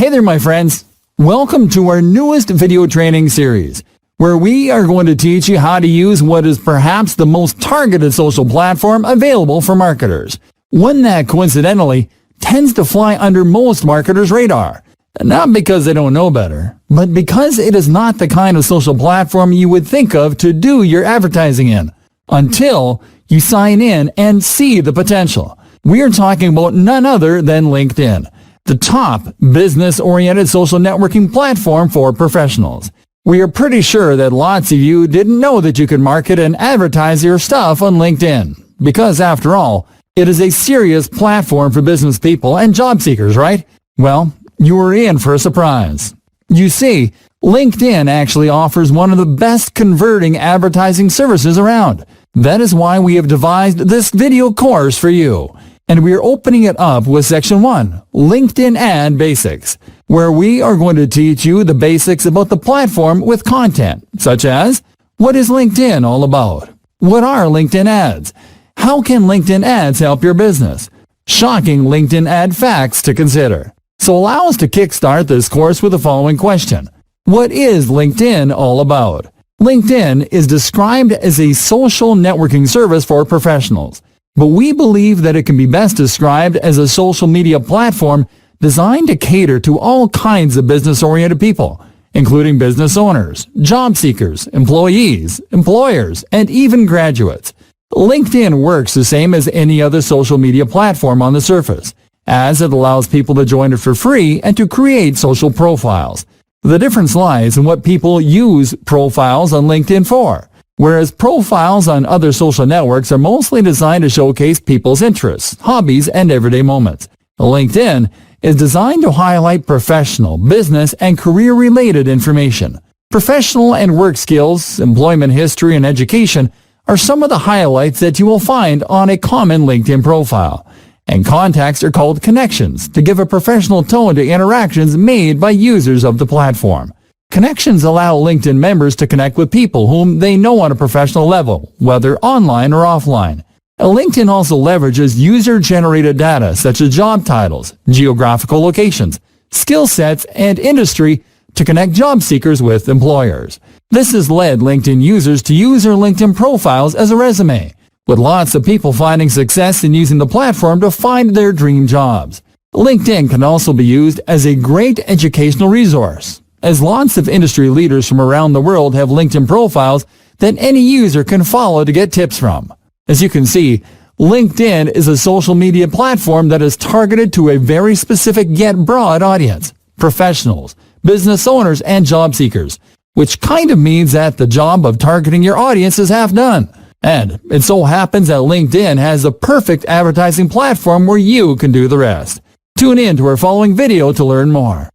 Hey there, my friends. Welcome to our newest video training series, where we are going to teach you how to use what is perhaps the most targeted social platform available for marketers. One that, coincidentally, tends to fly under most marketers' radar. Not because they don't know better, but because it is not the kind of social platform you would think of to do your advertising in, until you sign in and see the potential. We are talking about none other than LinkedIn, the top business-oriented social networking platform for professionals. We are pretty sure that lots of you didn't know that you could market and advertise your stuff on LinkedIn, because after all, it is a serious platform for business people and job seekers, right? Well, you are in for a surprise. You see, LinkedIn actually offers one of the best converting advertising services around. That is why we have devised this video course for you. And we are opening it up with Section 1, LinkedIn Ad Basics, where we are going to teach you the basics about the platform with content, such as, what is LinkedIn all about? What are LinkedIn ads? How can LinkedIn ads help your business? Shocking LinkedIn ad facts to consider. So allow us to kickstart this course with the following question. What is LinkedIn all about? LinkedIn is described as a social networking service for professionals, but we believe that it can be best described as a social media platform designed to cater to all kinds of business-oriented people, including business owners, job seekers, employees, employers, and even graduates. LinkedIn works the same as any other social media platform on the surface, as it allows people to join it for free and to create social profiles. The difference lies in what people use profiles on LinkedIn for, whereas profiles on other social networks are mostly designed to showcase people's interests, hobbies, and everyday moments. LinkedIn is designed to highlight professional, business, and career-related information. Professional and work skills, employment history, and education are some of the highlights that you will find on a common LinkedIn profile. And contacts are called connections to give a professional tone to interactions made by users of the platform. Connections allow LinkedIn members to connect with people whom they know on a professional level, whether online or offline. LinkedIn also leverages user-generated data such as job titles, geographical locations, skill sets, and industry to connect job seekers with employers. This has led LinkedIn users to use their LinkedIn profiles as a resume, with lots of people finding success in using the platform to find their dream jobs. LinkedIn can also be used as a great educational resource, as lots of industry leaders from around the world have LinkedIn profiles that any user can follow to get tips from. As you can see, LinkedIn is a social media platform that is targeted to a very specific yet broad audience, professionals, business owners, and job seekers, which kind of means that the job of targeting your audience is half done. And it so happens that LinkedIn has the perfect advertising platform where you can do the rest. Tune in to our following video to learn more.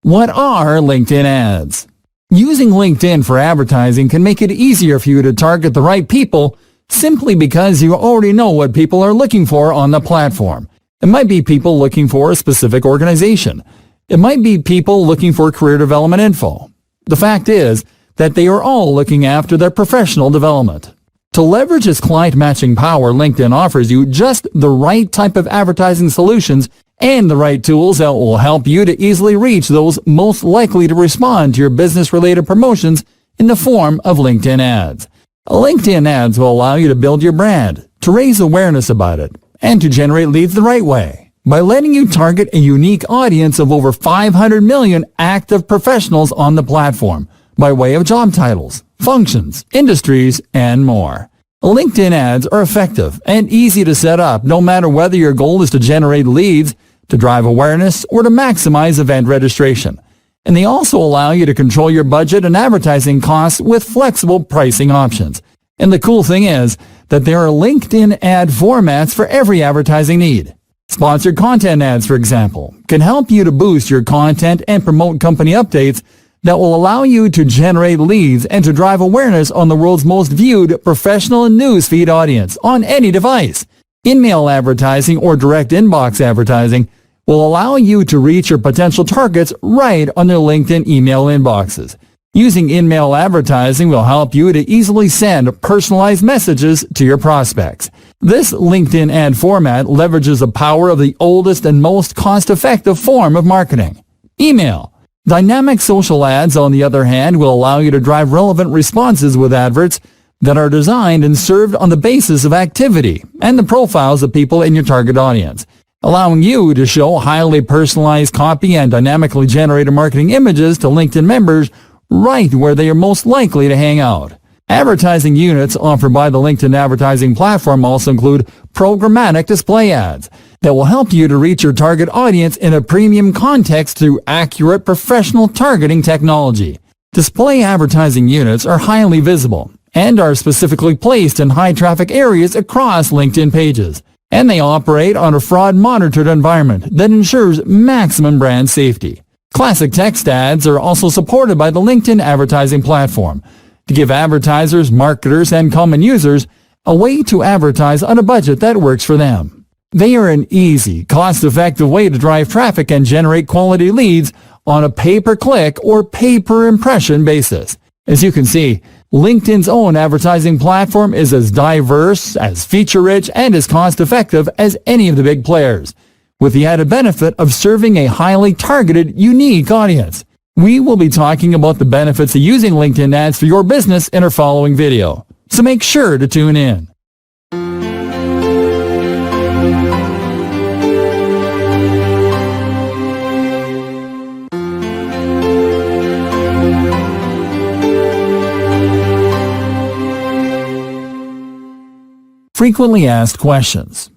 What are LinkedIn ads? Using LinkedIn for advertising can make it easier for you to target the right people simply because you already know what people are looking for on the platform. It might be people looking for a specific organization. It might be people looking for career development info. The fact is that they are all looking after their professional development. To leverage its client matching power, LinkedIn offers you just the right type of advertising solutions and the right tools that will help you to easily reach those most likely to respond to your business-related promotions in the form of LinkedIn ads. LinkedIn ads will allow you to build your brand, to raise awareness about it, and to generate leads the right way by letting you target a unique audience of over 500 million active professionals on the platform by way of job titles, functions, industries, and more. LinkedIn ads are effective and easy to set up no matter whether your goal is to generate leads, to drive awareness, or to maximize event registration. And they also allow you to control your budget and advertising costs with flexible pricing options. And the cool thing is that there are LinkedIn ad formats for every advertising need. Sponsored content ads, for example, can help you to boost your content and promote company updates that will allow you to generate leads and to drive awareness on the world's most viewed professional and newsfeed audience on any device. In-mail advertising or direct inbox advertising, will allow you to reach your potential targets right on their LinkedIn email inboxes. Using in-mail advertising will help you to easily send personalized messages to your prospects. This LinkedIn ad format leverages the power of the oldest and most cost-effective form of marketing, email. Dynamic social ads, on the other hand, will allow you to drive relevant responses with adverts that are designed and served on the basis of activity and the profiles of people in your target audience, allowing you to show highly personalized copy and dynamically generated marketing images to LinkedIn members right where they are most likely to hang out. Advertising units offered by the LinkedIn advertising platform also include programmatic display ads that will help you to reach your target audience in a premium context through accurate professional targeting technology. Display advertising units are highly visible and are specifically placed in high-traffic areas across LinkedIn pages, and they operate on a fraud-monitored environment that ensures maximum brand safety. Classic text ads are also supported by the LinkedIn advertising platform to give advertisers, marketers, and common users a way to advertise on a budget that works for them. They are an easy, cost-effective way to drive traffic and generate quality leads on a pay-per-click or pay-per-impression basis. As you can see, LinkedIn's own advertising platform is as diverse, as feature-rich, and as cost-effective as any of the big players, with the added benefit of serving a highly targeted, unique audience. We will be talking about the benefits of using LinkedIn ads for your business in our following video, so make sure to tune in. Frequently asked questions.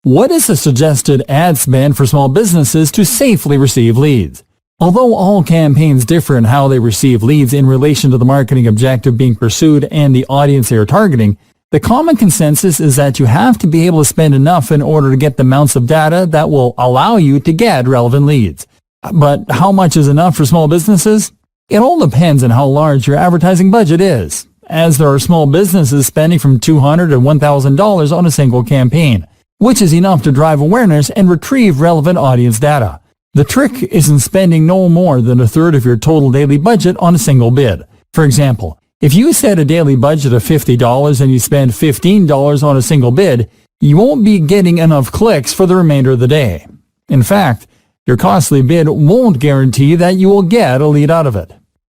What is the suggested ad spend for small businesses to safely receive leads? Although all campaigns differ in how they receive leads in relation to the marketing objective being pursued and the audience they are targeting, the common consensus is that you have to be able to spend enough in order to get the amounts of data that will allow you to get relevant leads. But how much is enough for small businesses? It all depends on how large your advertising budget is, as there are small businesses spending from $200 to $1,000 on a single campaign, which is enough to drive awareness and retrieve relevant audience data. The trick is in spending no more than a third of your total daily budget on a single bid. For example, if you set a daily budget of $50 and you spend $15 on a single bid, you won't be getting enough clicks for the remainder of the day. In fact, your costly bid won't guarantee that you will get a lead out of it.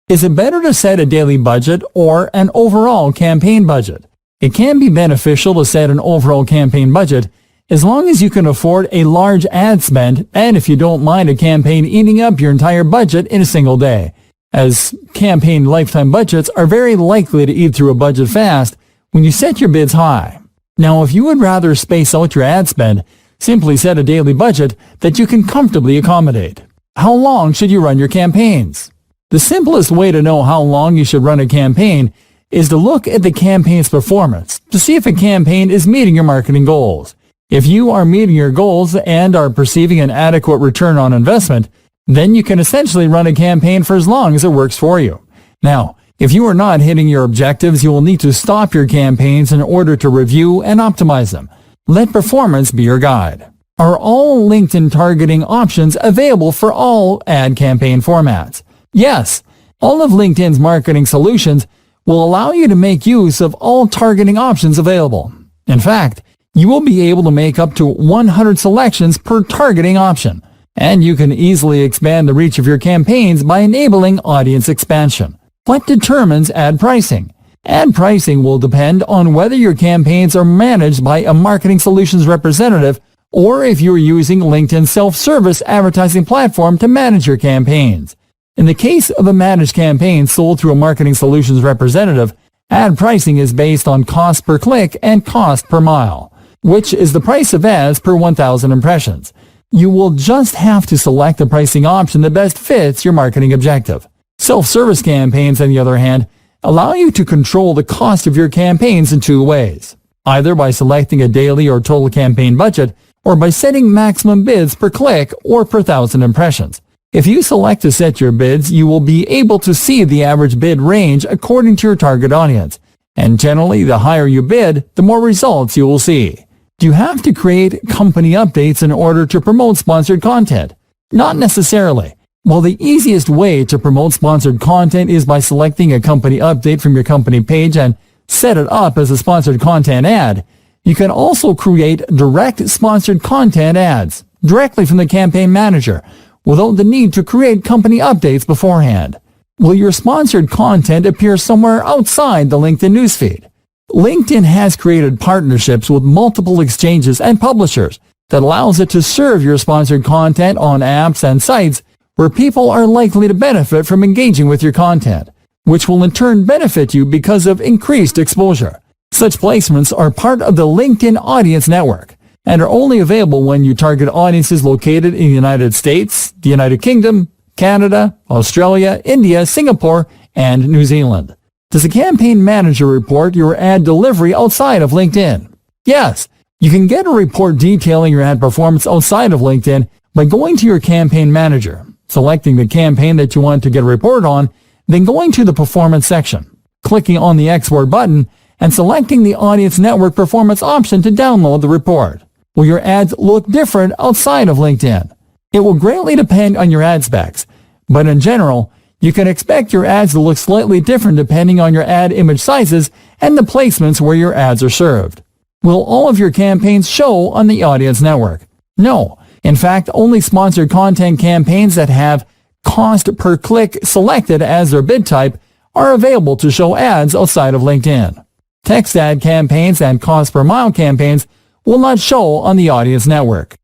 Is it better to set a daily budget or an overall campaign budget? It can be beneficial to set an overall campaign budget as long as you can afford a large ad spend and if you don't mind a campaign eating up your entire budget in a single day, as campaign lifetime budgets are very likely to eat through a budget fast when you set your bids high. Now, if you would rather space out your ad spend, simply set a daily budget that you can comfortably accommodate. How long should you run your campaigns? The simplest way to know how long you should run a campaign is to look at the campaign's performance to see if a campaign is meeting your marketing goals. If you are meeting your goals and are perceiving an adequate return on investment, then you can essentially run a campaign for as long as it works for you. Now, if you are not hitting your objectives, you will need to stop your campaigns in order to review and optimize them. Let performance be your guide. Are all LinkedIn targeting options available for all ad campaign formats? Yes, all of LinkedIn's marketing solutions will allow you to make use of all targeting options available. In fact, you will be able to make up to 100 selections per targeting option, and you can easily expand the reach of your campaigns by enabling audience expansion. What determines ad pricing? Ad pricing will depend on whether your campaigns are managed by a marketing solutions representative or if you're using LinkedIn's self-service advertising platform to manage your campaigns. In the case of a managed campaign sold through a marketing solutions representative, ad pricing is based on cost per click and cost per mile, which is the price of ads per 1,000 impressions. You will just have to select the pricing option that best fits your marketing objective. Self-service campaigns, on the other hand, allow you to control the cost of your campaigns in two ways, either by selecting a daily or total campaign budget or by setting maximum bids per click or per 1,000 impressions. If you select to set your bids, you will be able to see the average bid range according to your target audience, and generally the higher you bid, the more results you will see. Do you have to create company updates in order to promote sponsored content? Not necessarily. While the easiest way to promote sponsored content is by selecting a company update from your company page and set it up as a sponsored content ad, you can also create direct sponsored content ads directly from the campaign manager without the need to create company updates beforehand. Will your sponsored content appear somewhere outside the LinkedIn newsfeed? LinkedIn has created partnerships with multiple exchanges and publishers that allows it to serve your sponsored content on apps and sites where people are likely to benefit from engaging with your content, which will in turn benefit you because of increased exposure. Such placements are part of the LinkedIn Audience Network and are only available when you target audiences located in the United States, the United Kingdom, Canada, Australia, India, Singapore, and New Zealand. Does a campaign manager report your ad delivery outside of LinkedIn? Yes, you can get a report detailing your ad performance outside of LinkedIn by going to your campaign manager, selecting the campaign that you want to get a report on, then going to the performance section, clicking on the export button, and selecting the Audience Network Performance option to download the report. Will your ads look different outside of LinkedIn? It will greatly depend on your ad specs, but in general, you can expect your ads to look slightly different depending on your ad image sizes and the placements where your ads are served. Will all of your campaigns show on the Audience Network? No. In fact, only sponsored content campaigns that have cost per click selected as their bid type are available to show ads outside of LinkedIn. Text ad campaigns and cost per mile campaigns will not show on the Audience Network.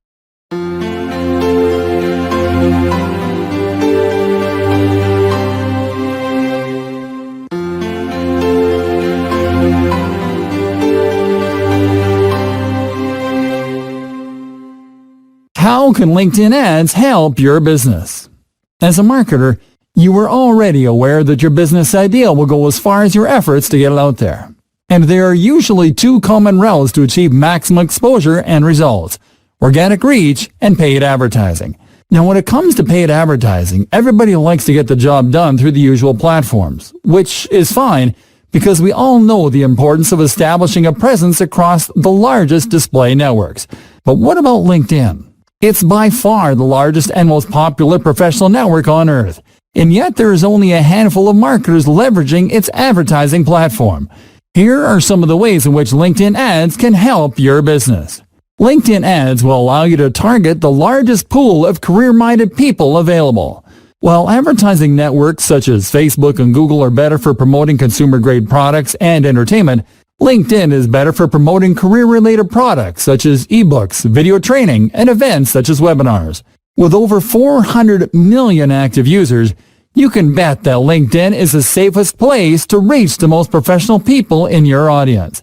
How can LinkedIn ads help your business? As a marketer, you are already aware that your business idea will go as far as your efforts to get it out there. And there are usually two common routes to achieve maximum exposure and results: organic reach and paid advertising. Now, when it comes to paid advertising, everybody likes to get the job done through the usual platforms, which is fine because we all know the importance of establishing a presence across the largest display networks. But what about LinkedIn? It's by far the largest and most popular professional network on earth, and yet there is only a handful of marketers leveraging its advertising platform. Here are some of the ways in which LinkedIn ads can help your business. LinkedIn ads will allow you to target the largest pool of career-minded people available. While advertising networks such as Facebook and Google are better for promoting consumer-grade products and entertainment, LinkedIn is better for promoting career-related products such as ebooks, video training, and events such as webinars. With over 400 million active users, you can bet that LinkedIn is the safest place to reach the most professional people in your audience.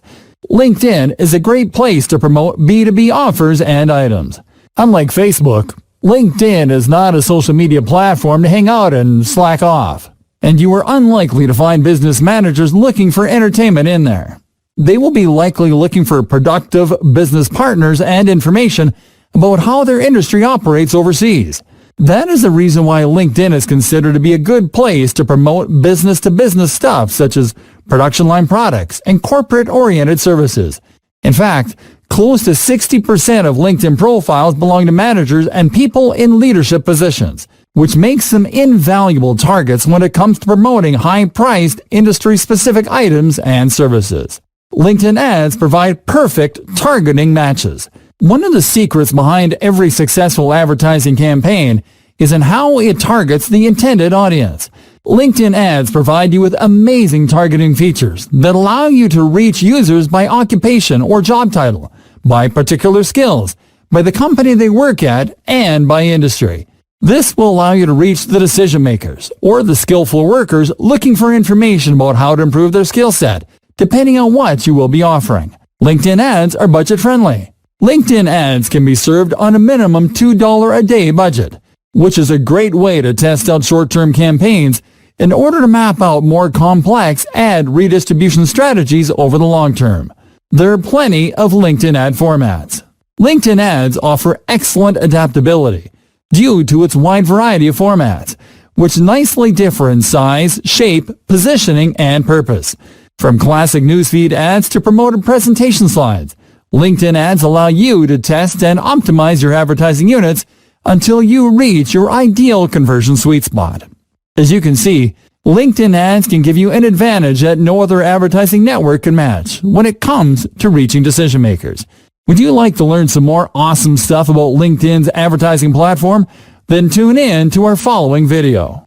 LinkedIn is a great place to promote B2B offers and items. Unlike Facebook, LinkedIn is not a social media platform to hang out and slack off, and you are unlikely to find business managers looking for entertainment in there. They will be likely looking for productive business partners and information about how their industry operates overseas. That is the reason why LinkedIn is considered to be a good place to promote business-to-business stuff such as production line products and corporate-oriented services. In fact, close to 60% of LinkedIn profiles belong to managers and people in leadership positions, which makes them invaluable targets when it comes to promoting high-priced, industry-specific items and services. LinkedIn ads provide perfect targeting matches. One of the secrets behind every successful advertising campaign is in how it targets the intended audience. LinkedIn ads provide you with amazing targeting features that allow you to reach users by occupation or job title, by particular skills, by the company they work at, and by industry. This will allow you to reach the decision makers or the skillful workers looking for information about how to improve their skill set, depending on what you will be offering. LinkedIn ads are budget friendly. LinkedIn ads can be served on a minimum $2 a day budget, which is a great way to test out short-term campaigns in order to map out more complex ad redistribution strategies over the long term. There are plenty of LinkedIn ad formats. LinkedIn ads offer excellent adaptability due to its wide variety of formats, which nicely differ in size, shape, positioning, and purpose. From classic newsfeed ads to promoted presentation slides, LinkedIn ads allow you to test and optimize your advertising units until you reach your ideal conversion sweet spot. As you can see, LinkedIn ads can give you an advantage that no other advertising network can match when it comes to reaching decision makers. Would you like to learn some more awesome stuff about LinkedIn's advertising platform? Then tune in to our following video.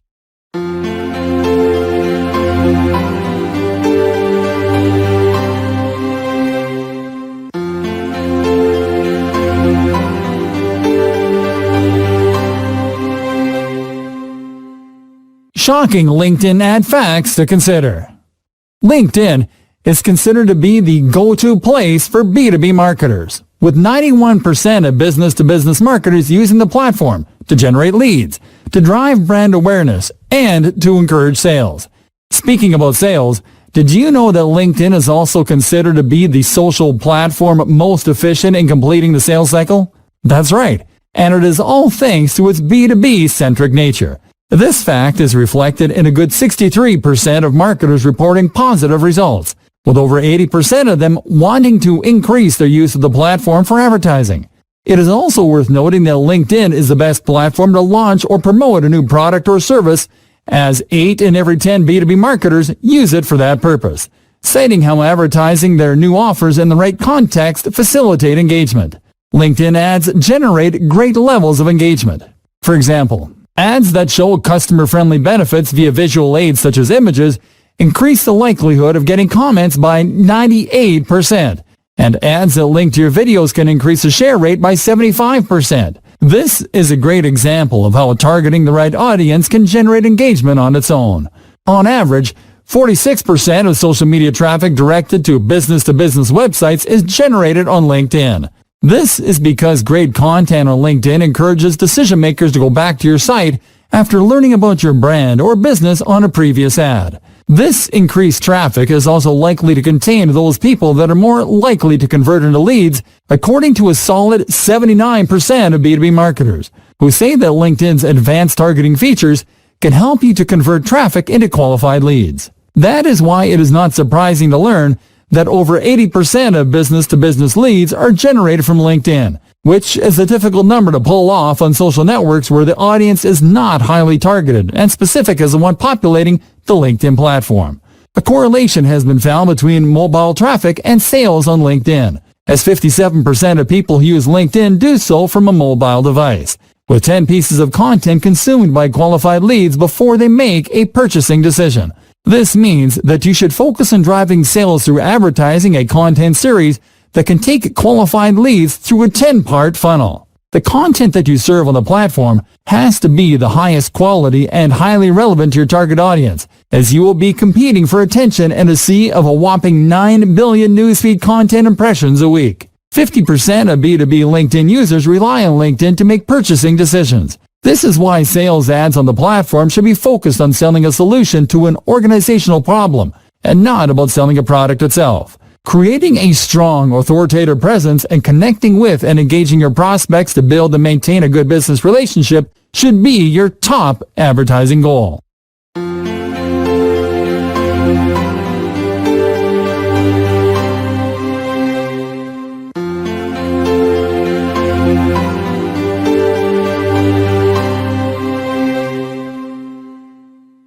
Shocking LinkedIn ad facts to consider. LinkedIn is considered to be the go-to place for B2B marketers, with 91% of business-to-business marketers using the platform to generate leads, to drive brand awareness, and to encourage sales. Speaking about sales, did you know that LinkedIn is also considered to be the social platform most efficient in completing the sales cycle? That's right, and it is all thanks to its B2B-centric nature. This fact is reflected in a good 63% of marketers reporting positive results, with over 80% of them wanting to increase their use of the platform for advertising. It is also worth noting that LinkedIn is the best platform to launch or promote a new product or service, as 8 in every 10 B2B marketers use it for that purpose, citing how advertising their new offers in the right context facilitate engagement. LinkedIn ads generate great levels of engagement. For example, ads that show customer-friendly benefits via visual aids such as images increase the likelihood of getting comments by 98%, and ads that link to your videos can increase the share rate by 75%. This is a great example of how targeting the right audience can generate engagement on its own. On average, 46% of social media traffic directed to business-to-business websites is generated on LinkedIn. This is because great content on LinkedIn encourages decision makers to go back to your site after learning about your brand or business on a previous ad. This increased traffic is also likely to contain those people that are more likely to convert into leads, according to a solid 79% of B2B marketers, who say that LinkedIn's advanced targeting features can help you to convert traffic into qualified leads. That is why it is not surprising to learn that over 80% of business-to-business leads are generated from LinkedIn, which is a difficult number to pull off on social networks where the audience is not highly targeted and specific as the one populating the LinkedIn platform. A correlation has been found between mobile traffic and sales on LinkedIn, as 57% of people who use LinkedIn do so from a mobile device, with 10 pieces of content consumed by qualified leads before they make a purchasing decision. This means that you should focus on driving sales through advertising a content series that can take qualified leads through a 10-part funnel. The content that you serve on the platform has to be the highest quality and highly relevant to your target audience, as you will be competing for attention in a sea of a whopping 9 billion newsfeed content impressions a week. 50% of B2B LinkedIn users rely on LinkedIn to make purchasing decisions. This is why sales ads on the platform should be focused on selling a solution to an organizational problem and not about selling a product itself. Creating a strong, authoritative presence and connecting with and engaging your prospects to build and maintain a good business relationship should be your top advertising goal.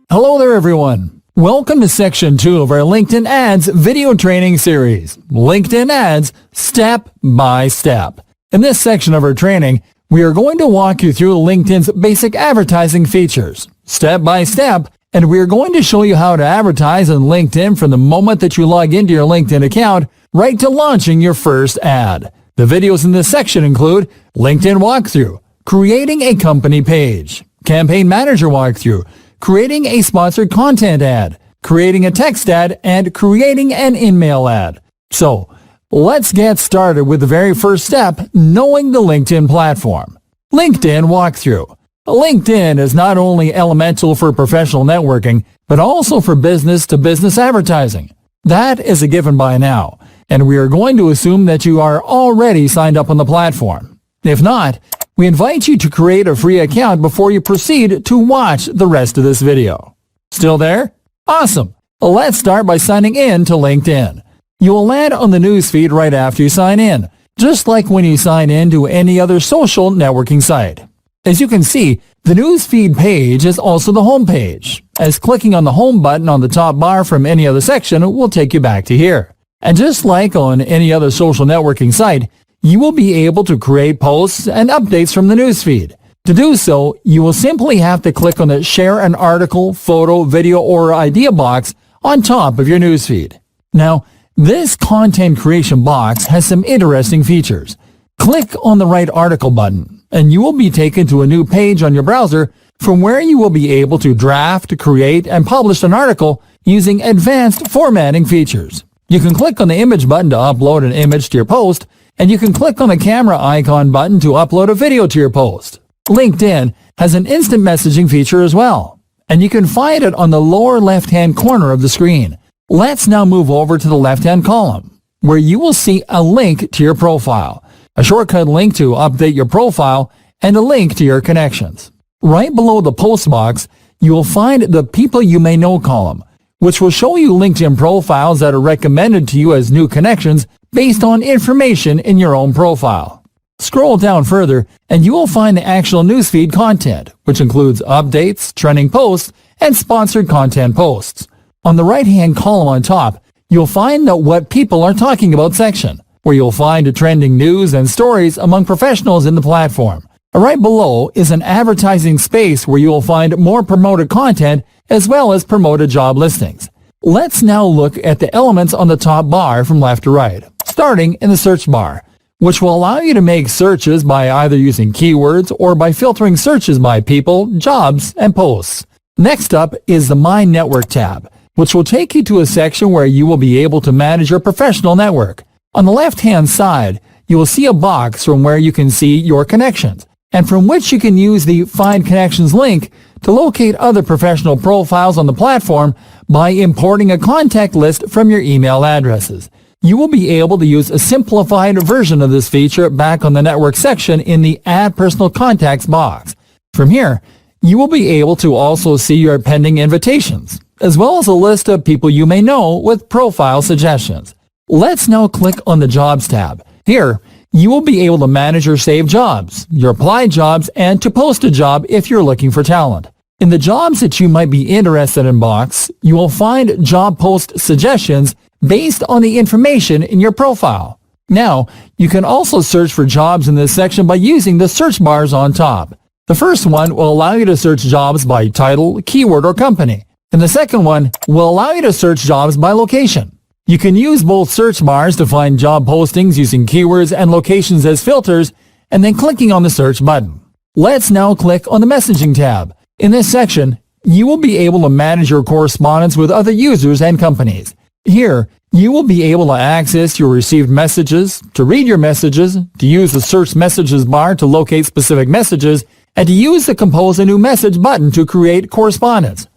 Hello there, everyone. Welcome to Section 2 of our LinkedIn Ads video training series, LinkedIn Ads Step by Step. In this section of our training, we are going to walk you through LinkedIn's basic advertising features, step by step, and we are going to show you how to advertise on LinkedIn from the moment that you log into your LinkedIn account right to launching your first ad. The videos in this section include LinkedIn Walkthrough, creating a company page, Campaign Manager Walkthrough, creating a sponsored content ad, creating a text ad, and creating an in-mail ad. So, let's get started with the very first step, knowing the LinkedIn platform. LinkedIn Walkthrough. LinkedIn is not only elemental for professional networking, but also for business-to-business advertising. That is a given by now, and we are going to assume that you are already signed up on the platform. If not, we invite you to create a free account before you proceed to watch the rest of this video. Still there? Awesome! Let's start by signing in to LinkedIn. You will land on the newsfeed right after you sign in, just like when you sign in to any other social networking site. As you can see, the newsfeed page is also the home page, as clicking on the home button on the top bar from any other section will take you back to here. And just like on any other social networking site, you will be able to create posts and updates from the newsfeed. To do so, you will simply have to click on the Share an Article, Photo, Video, or Idea box on top of your newsfeed. Now, this content creation box has some interesting features. Click on the right article button, and you will be taken to a new page on your browser from where you will be able to draft, create, and publish an article using advanced formatting features. You can click on the image button to upload an image to your post, and you can click on the camera icon button to upload a video to your post. LinkedIn has an instant messaging feature as well, and you can find it on the lower left-hand corner of the screen. Let's now move over to the left-hand column, where you will see a link to your profile, a shortcut link to update your profile, and a link to your connections. Right below the post box, you will find the People You May Know column, which will show you LinkedIn profiles that are recommended to you as new connections based on information in your own profile. Scroll down further, and you will find the actual newsfeed content, which includes updates, trending posts, and sponsored content posts. On the right-hand column on top, you'll find the What People Are Talking About section, where you'll find trending news and stories among professionals in the platform. Right below is an advertising space where you will find more promoted content as well as promoted job listings. Let's now look at the elements on the top bar from left to right, starting in the search bar, which will allow you to make searches by either using keywords or by filtering searches by people, jobs, and posts. Next up is the My Network tab, which will take you to a section where you will be able to manage your professional network. On the left-hand side, you will see a box from where you can see your connections, and from which you can use the Find Connections link to locate other professional profiles on the platform by importing a contact list from your email addresses. You will be able to use a simplified version of this feature back on the network section in the Add Personal Contacts box. From here, you will be able to also see your pending invitations, as well as a list of people you may know with profile suggestions. Let's now click on the Jobs tab. Here, you will be able to manage your saved jobs, your applied jobs, and to post a job if you're looking for talent. In the jobs that you might be interested in box, you will find job post suggestions based on the information in your profile. Now, you can also search for jobs in this section by using the search bars on top. The first one will allow you to search jobs by title, keyword, or company, and the second one will allow you to search jobs by location. You can use both search bars to find job postings using keywords and locations as filters, and then clicking on the search button. Let's now click on the Messaging tab. In this section, you will be able to manage your correspondence with other users and companies. Here, you will be able to access your received messages, to read your messages, to use the Search Messages bar to locate specific messages, and to use the Compose a New Message button to create correspondence.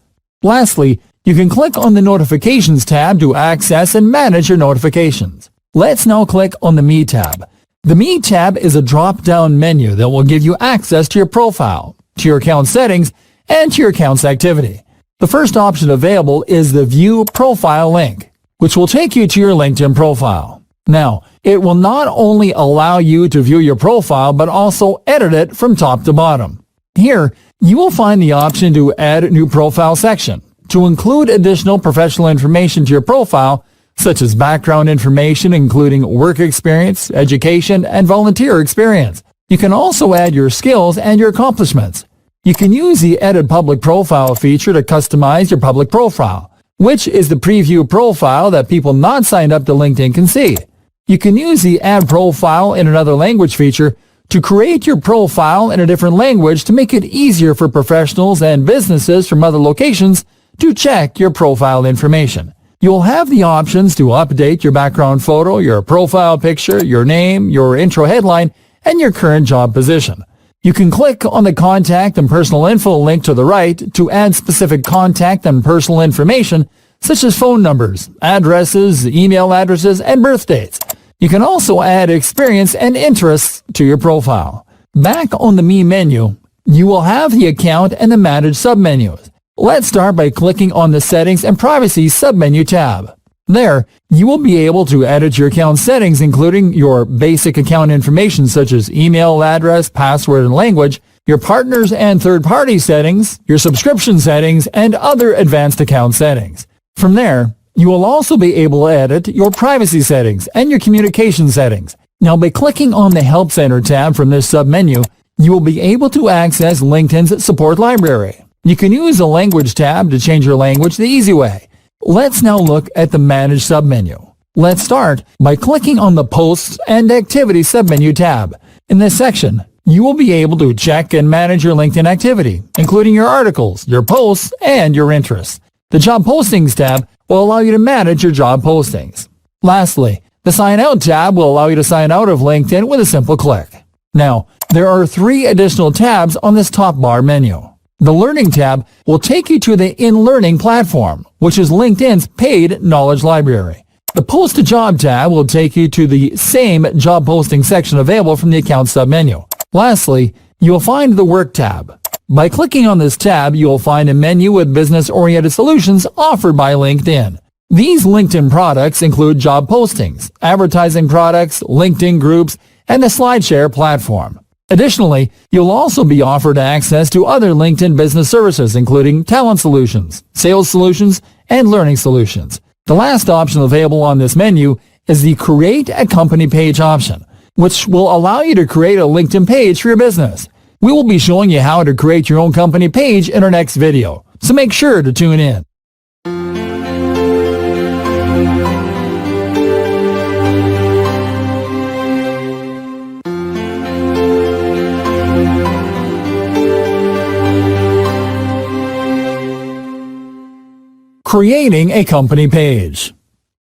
Lastly, you can click on the Notifications tab to access and manage your notifications. Let's now click on the Me tab. The Me tab is a drop-down menu that will give you access to your profile, to your account settings, and to your account's activity. The first option available is the View Profile link, which will take you to your LinkedIn profile. Now, it will not only allow you to view your profile, but also edit it from top to bottom. Here, you will find the option to add a new profile section, to include additional professional information to your profile, such as background information including work experience, education, and volunteer experience. You can also add your skills and your accomplishments. You can use the Edit Public Profile feature to customize your public profile, which is the preview profile that people not signed up to LinkedIn can see. You can use the Add Profile in Another Language feature to create your profile in a different language to make it easier for professionals and businesses from other locations to check your profile information. You'll have the options to update your background photo, your profile picture, your name, your intro headline, and your current job position. You can click on the Contact and Personal Info link to the right to add specific contact and personal information such as phone numbers, addresses, email addresses, and birth dates. You can also add experience and interests to your profile. Back on the Me menu, you will have the Account and the Manage submenus. Let's start by clicking on the Settings and Privacy submenu tab. There, you will be able to edit your account settings, including your basic account information such as email address, password, and language, your partners and third-party settings, your subscription settings, and other advanced account settings. From there, you will also be able to edit your privacy settings and your communication settings. Now, by clicking on the Help Center tab from this submenu, you will be able to access LinkedIn's support library. You can use the Language tab to change your language the easy way. Let's now look at the Manage submenu. Let's start by clicking on the Posts and Activities submenu tab. In this section, you will be able to check and manage your LinkedIn activity, including your articles, your posts, and your interests. The Job Postings tab will allow you to manage your job postings. Lastly, the Sign Out tab will allow you to sign out of LinkedIn with a simple click. Now, there are 3 additional tabs on this top bar menu. The Learning tab will take you to the InLearning platform, which is LinkedIn's paid knowledge library. The Post a Job tab will take you to the same job posting section available from the Account submenu. Lastly, you will find the Work tab. By clicking on this tab, you will find a menu with business-oriented solutions offered by LinkedIn. These LinkedIn products include job postings, advertising products, LinkedIn groups, and the SlideShare platform. Additionally, you'll also be offered access to other LinkedIn business services, including talent solutions, sales solutions, and learning solutions. The last option available on this menu is the Create a Company Page option, which will allow you to create a LinkedIn page for your business. We will be showing you how to create your own company page in our next video, so make sure to tune in. Creating a company page.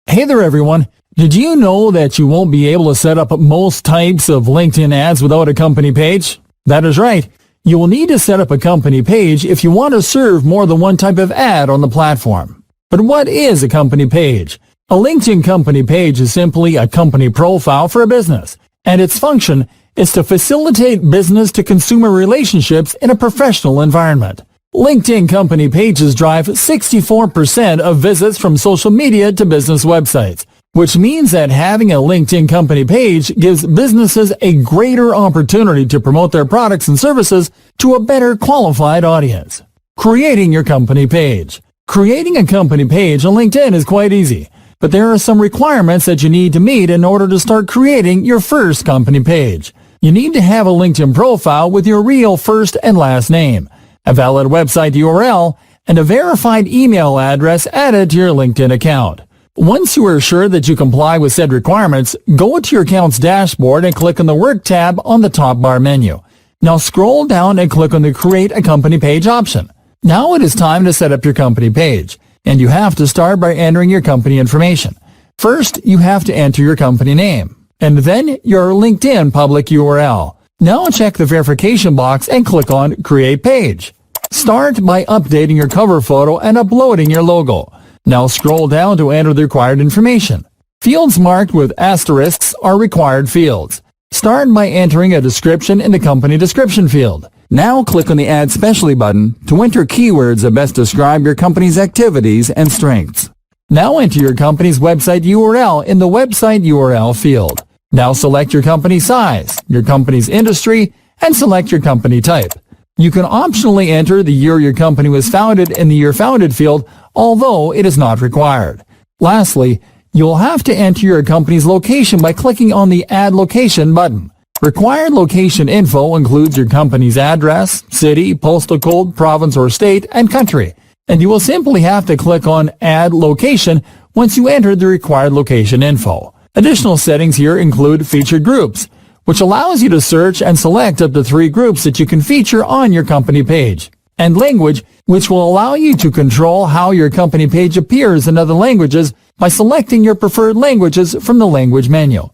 Hey there everyone, did you know that you won't be able to set up most types of LinkedIn ads without a company page? That is right, you will need to set up a company page if you want to serve more than one type of ad on the platform. But what is a company page? A LinkedIn company page is simply a company profile for a business, and its function is to facilitate business-to-consumer relationships in a professional environment. LinkedIn company pages drive 64% of visits from social media to business websites, which means that having a LinkedIn company page gives businesses a greater opportunity to promote their products and services to a better qualified audience. Creating your company page. Creating a company page on LinkedIn is quite easy, but there are some requirements that you need to meet in order to start creating your first company page. You need to have a LinkedIn profile with your real first and last name, a valid website URL, and a verified email address added to your LinkedIn account. Once you are sure that you comply with said requirements, go to your account's dashboard and click on the Work tab on the top bar menu. Now scroll down and click on the Create a Company Page option. Now it is time to set up your company page, and you have to start by entering your company information. First, you have to enter your company name, and then your LinkedIn public URL. Now check the verification box and click on Create Page. Start by updating your cover photo and uploading your logo. Now scroll down to enter the required information. Fields marked with asterisks are required fields. Start by entering a description in the company description field. Now click on the Add Specially button to enter keywords that best describe your company's activities and strengths. Now enter your company's website URL in the Website URL field. Now select your company size, your company's industry, and select your company type. You can optionally enter the year your company was founded in the Year Founded field, although it is not required. Lastly, you'll have to enter your company's location by clicking on the Add Location button. Required location info includes your company's address, city, postal code, province or state, and country, and you will simply have to click on Add Location once you enter the required location info. Additional settings here include Featured Groups, which allows you to search and select up to 3 groups that you can feature on your company page, and Language, which will allow you to control how your company page appears in other languages by selecting your preferred languages from the Language menu.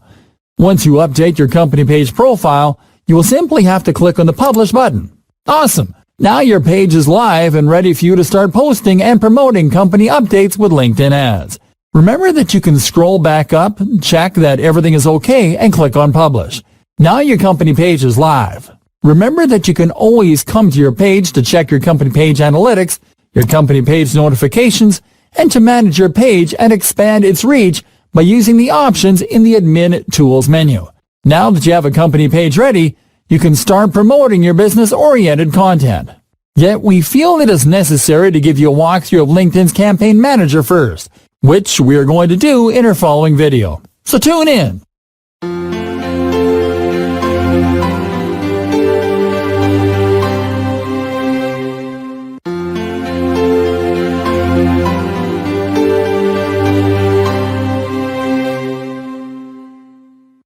Once you update your company page profile, you will simply have to click on the Publish button. Awesome! Now your page is live and ready for you to start posting and promoting company updates with LinkedIn ads. Remember that you can scroll back up, check that everything is okay, and click on Publish. Now your company page is live. Remember that you can always come to your page to check your company page analytics, your company page notifications, and to manage your page and expand its reach by using the options in the Admin Tools menu. Now that you have a company page ready, you can start promoting your business-oriented content. Yet we feel it is necessary to give you a walkthrough of LinkedIn's Campaign Manager first, which we are going to do in our following video. So tune in.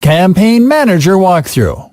Campaign Manager Walkthrough.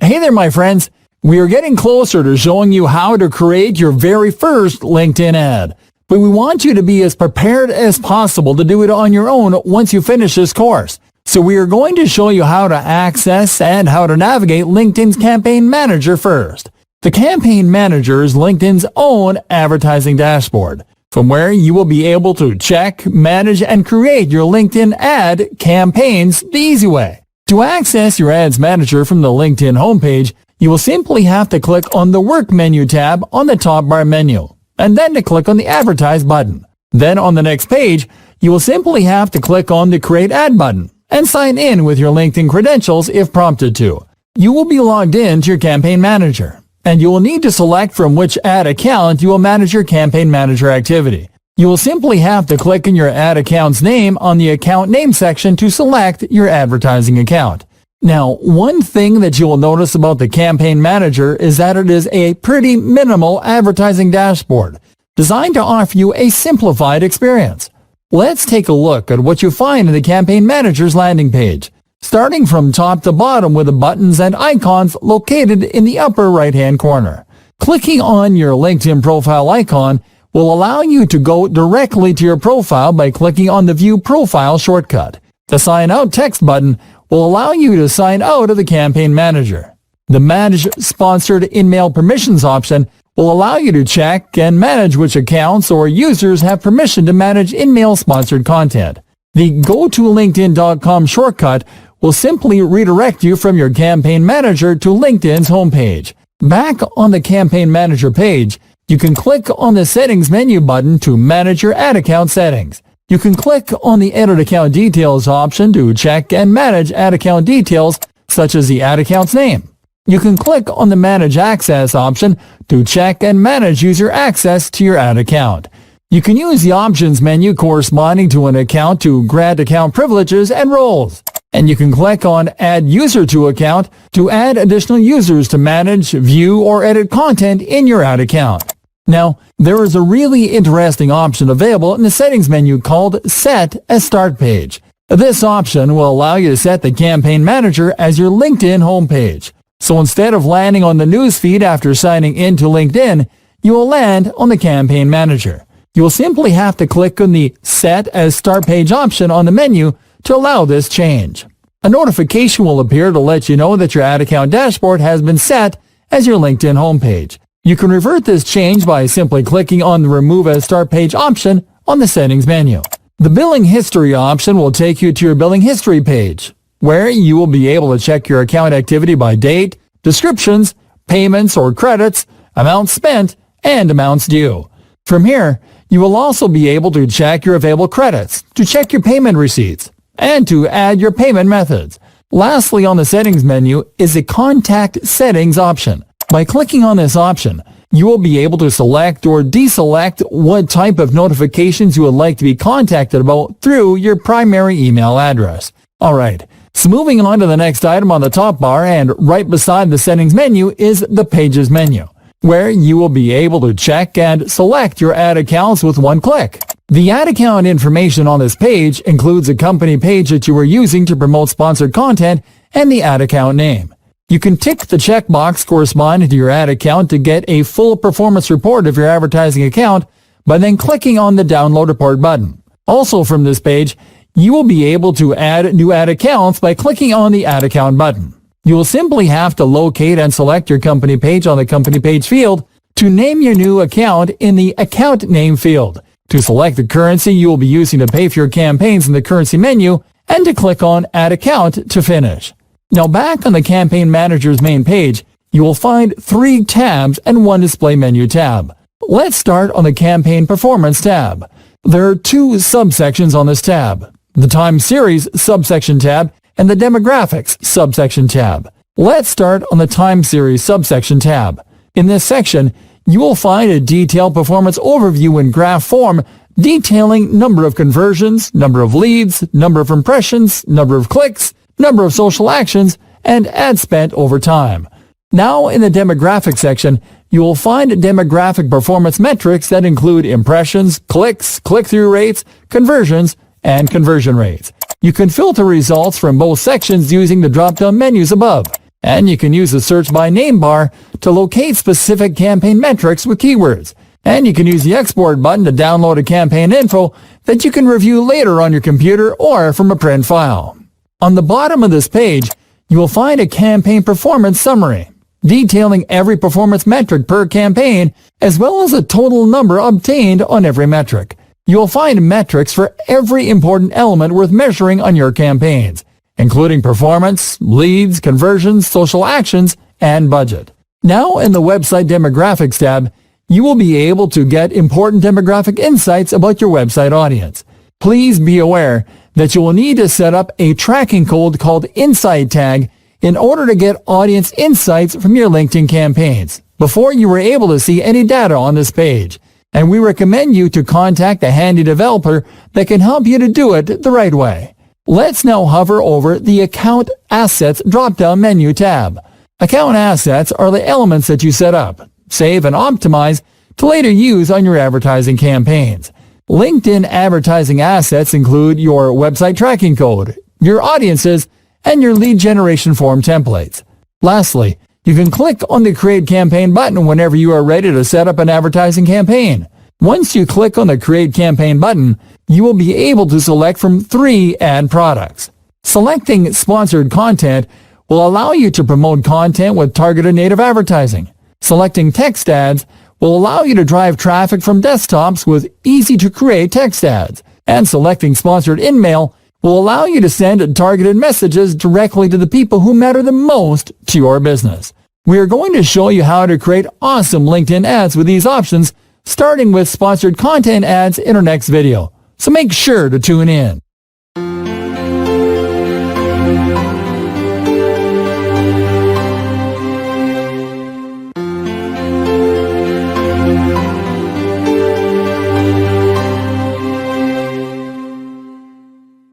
Hey there, my friends. We are getting closer to showing you how to create your very first LinkedIn ad. But we want you to be as prepared as possible to do it on your own once you finish this course. So we are going to show you how to access and how to navigate LinkedIn's Campaign Manager first. The Campaign Manager is LinkedIn's own advertising dashboard, from where you will be able to check, manage, and create your LinkedIn ad campaigns the easy way. To access your Ads Manager from the LinkedIn homepage, you will simply have to click on the Work menu tab on the top bar menu, and then to click on the Advertise button. Then on the next page, you will simply have to click on the Create Ad button and sign in with your LinkedIn credentials if prompted to. You will be logged in to your Campaign Manager, and you will need to select from which ad account you will manage your Campaign Manager activity. You will simply have to click on your ad account's name on the Account Name section to select your advertising account. Now, one thing that you will notice about the Campaign Manager is that it is a pretty minimal advertising dashboard, designed to offer you a simplified experience. Let's take a look at what you find in the Campaign Manager's landing page, starting from top to bottom with the buttons and icons located in the upper right-hand corner. Clicking on your LinkedIn profile icon will allow you to go directly to your profile by clicking on the View Profile shortcut. The Sign Out text button will allow you to sign out of the Campaign Manager. The Manage Sponsored In-Mail Permissions option will allow you to check and manage which accounts or users have permission to manage in-mail sponsored content. The Go to LinkedIn.com shortcut will simply redirect you from your Campaign Manager to LinkedIn's homepage. Back on the Campaign Manager page, you can click on the Settings menu button to manage your ad account settings. You can click on the Edit Account Details option to check and manage ad account details, such as the ad account's name. You can click on the Manage Access option to check and manage user access to your ad account. You can use the Options menu corresponding to an account to grant account privileges and roles. And you can click on Add User to Account to add additional users to manage, view, or edit content in your ad account. Now, there is a really interesting option available in the Settings menu called Set as Start Page. This option will allow you to set the Campaign Manager as your LinkedIn homepage. So instead of landing on the news feed after signing into LinkedIn, you will land on the Campaign Manager. You will simply have to click on the Set as Start Page option on the menu to allow this change. A notification will appear to let you know that your ad account dashboard has been set as your LinkedIn homepage. You can revert this change by simply clicking on the Remove as Start Page option on the Settings menu. The Billing History option will take you to your Billing History page, where you will be able to check your account activity by date, descriptions, payments or credits, amounts spent, and amounts due. From here, you will also be able to check your available credits, to check your payment receipts, and to add your payment methods. Lastly on the Settings menu is the Contact Settings option. By clicking on this option, you will be able to select or deselect what type of notifications you would like to be contacted about through your primary email address. Alright, so moving on to the next item on the top bar, and right beside the Settings menu is the Pages menu, where you will be able to check and select your ad accounts with one click. The ad account information on this page includes a company page that you are using to promote sponsored content and the ad account name. You can tick the checkbox corresponding to your ad account to get a full performance report of your advertising account by then clicking on the Download Report button. Also from this page, you will be able to add new ad accounts by clicking on the Add Account button. You will simply have to locate and select your company page on the Company Page field to name your new account in the Account Name field, to select the currency you will be using to pay for your campaigns in the Currency menu, and to click on Add Account to finish. Now back on the Campaign Manager's main page, you will find 3 tabs and one Display Menu tab. Let's start on the Campaign Performance tab. There are two subsections on this tab: the Time Series subsection tab and the Demographics subsection tab. Let's start on the Time Series subsection tab. In this section, you will find a detailed performance overview in graph form detailing number of conversions, number of leads, number of impressions, number of clicks, number of social actions, and ad spent over time. Now in the Demographics section, you will find demographic performance metrics that include impressions, clicks, click-through rates, conversions, and conversion rates. You can filter results from both sections using the drop-down menus above, and you can use the search by name bar to locate specific campaign metrics with keywords. And you can use the export button to download a campaign info that you can review later on your computer or from a print file. On the bottom of this page, you will find a campaign performance summary, detailing every performance metric per campaign, as well as a total number obtained on every metric. You will find metrics for every important element worth measuring on your campaigns, including performance, leads, conversions, social actions, and budget. Now in the Website Demographics tab, you will be able to get important demographic insights about your website audience. Please be aware that you will need to set up a tracking code called Insight Tag in order to get audience insights from your LinkedIn campaigns before you are able to see any data on this page. And we recommend you to contact a handy developer that can help you to do it the right way. Let's now hover over the Account Assets drop-down menu tab. Account assets are the elements that you set up, save, and optimize to later use on your advertising campaigns. LinkedIn advertising assets include your website tracking code, your audiences, and your lead generation form templates. Lastly, you can click on the Create Campaign button whenever you are ready to set up an advertising campaign. Once you click on the Create Campaign button, you will be able to select from 3 ad products. Selecting Sponsored Content will allow you to promote content with targeted native advertising. Selecting Text Ads will allow you to drive traffic from desktops with easy-to-create text ads. And selecting Sponsored InMail will allow you to send targeted messages directly to the people who matter the most to your business. We are going to show you how to create awesome LinkedIn ads with these options, starting with Sponsored Content ads in our next video. So make sure to tune in.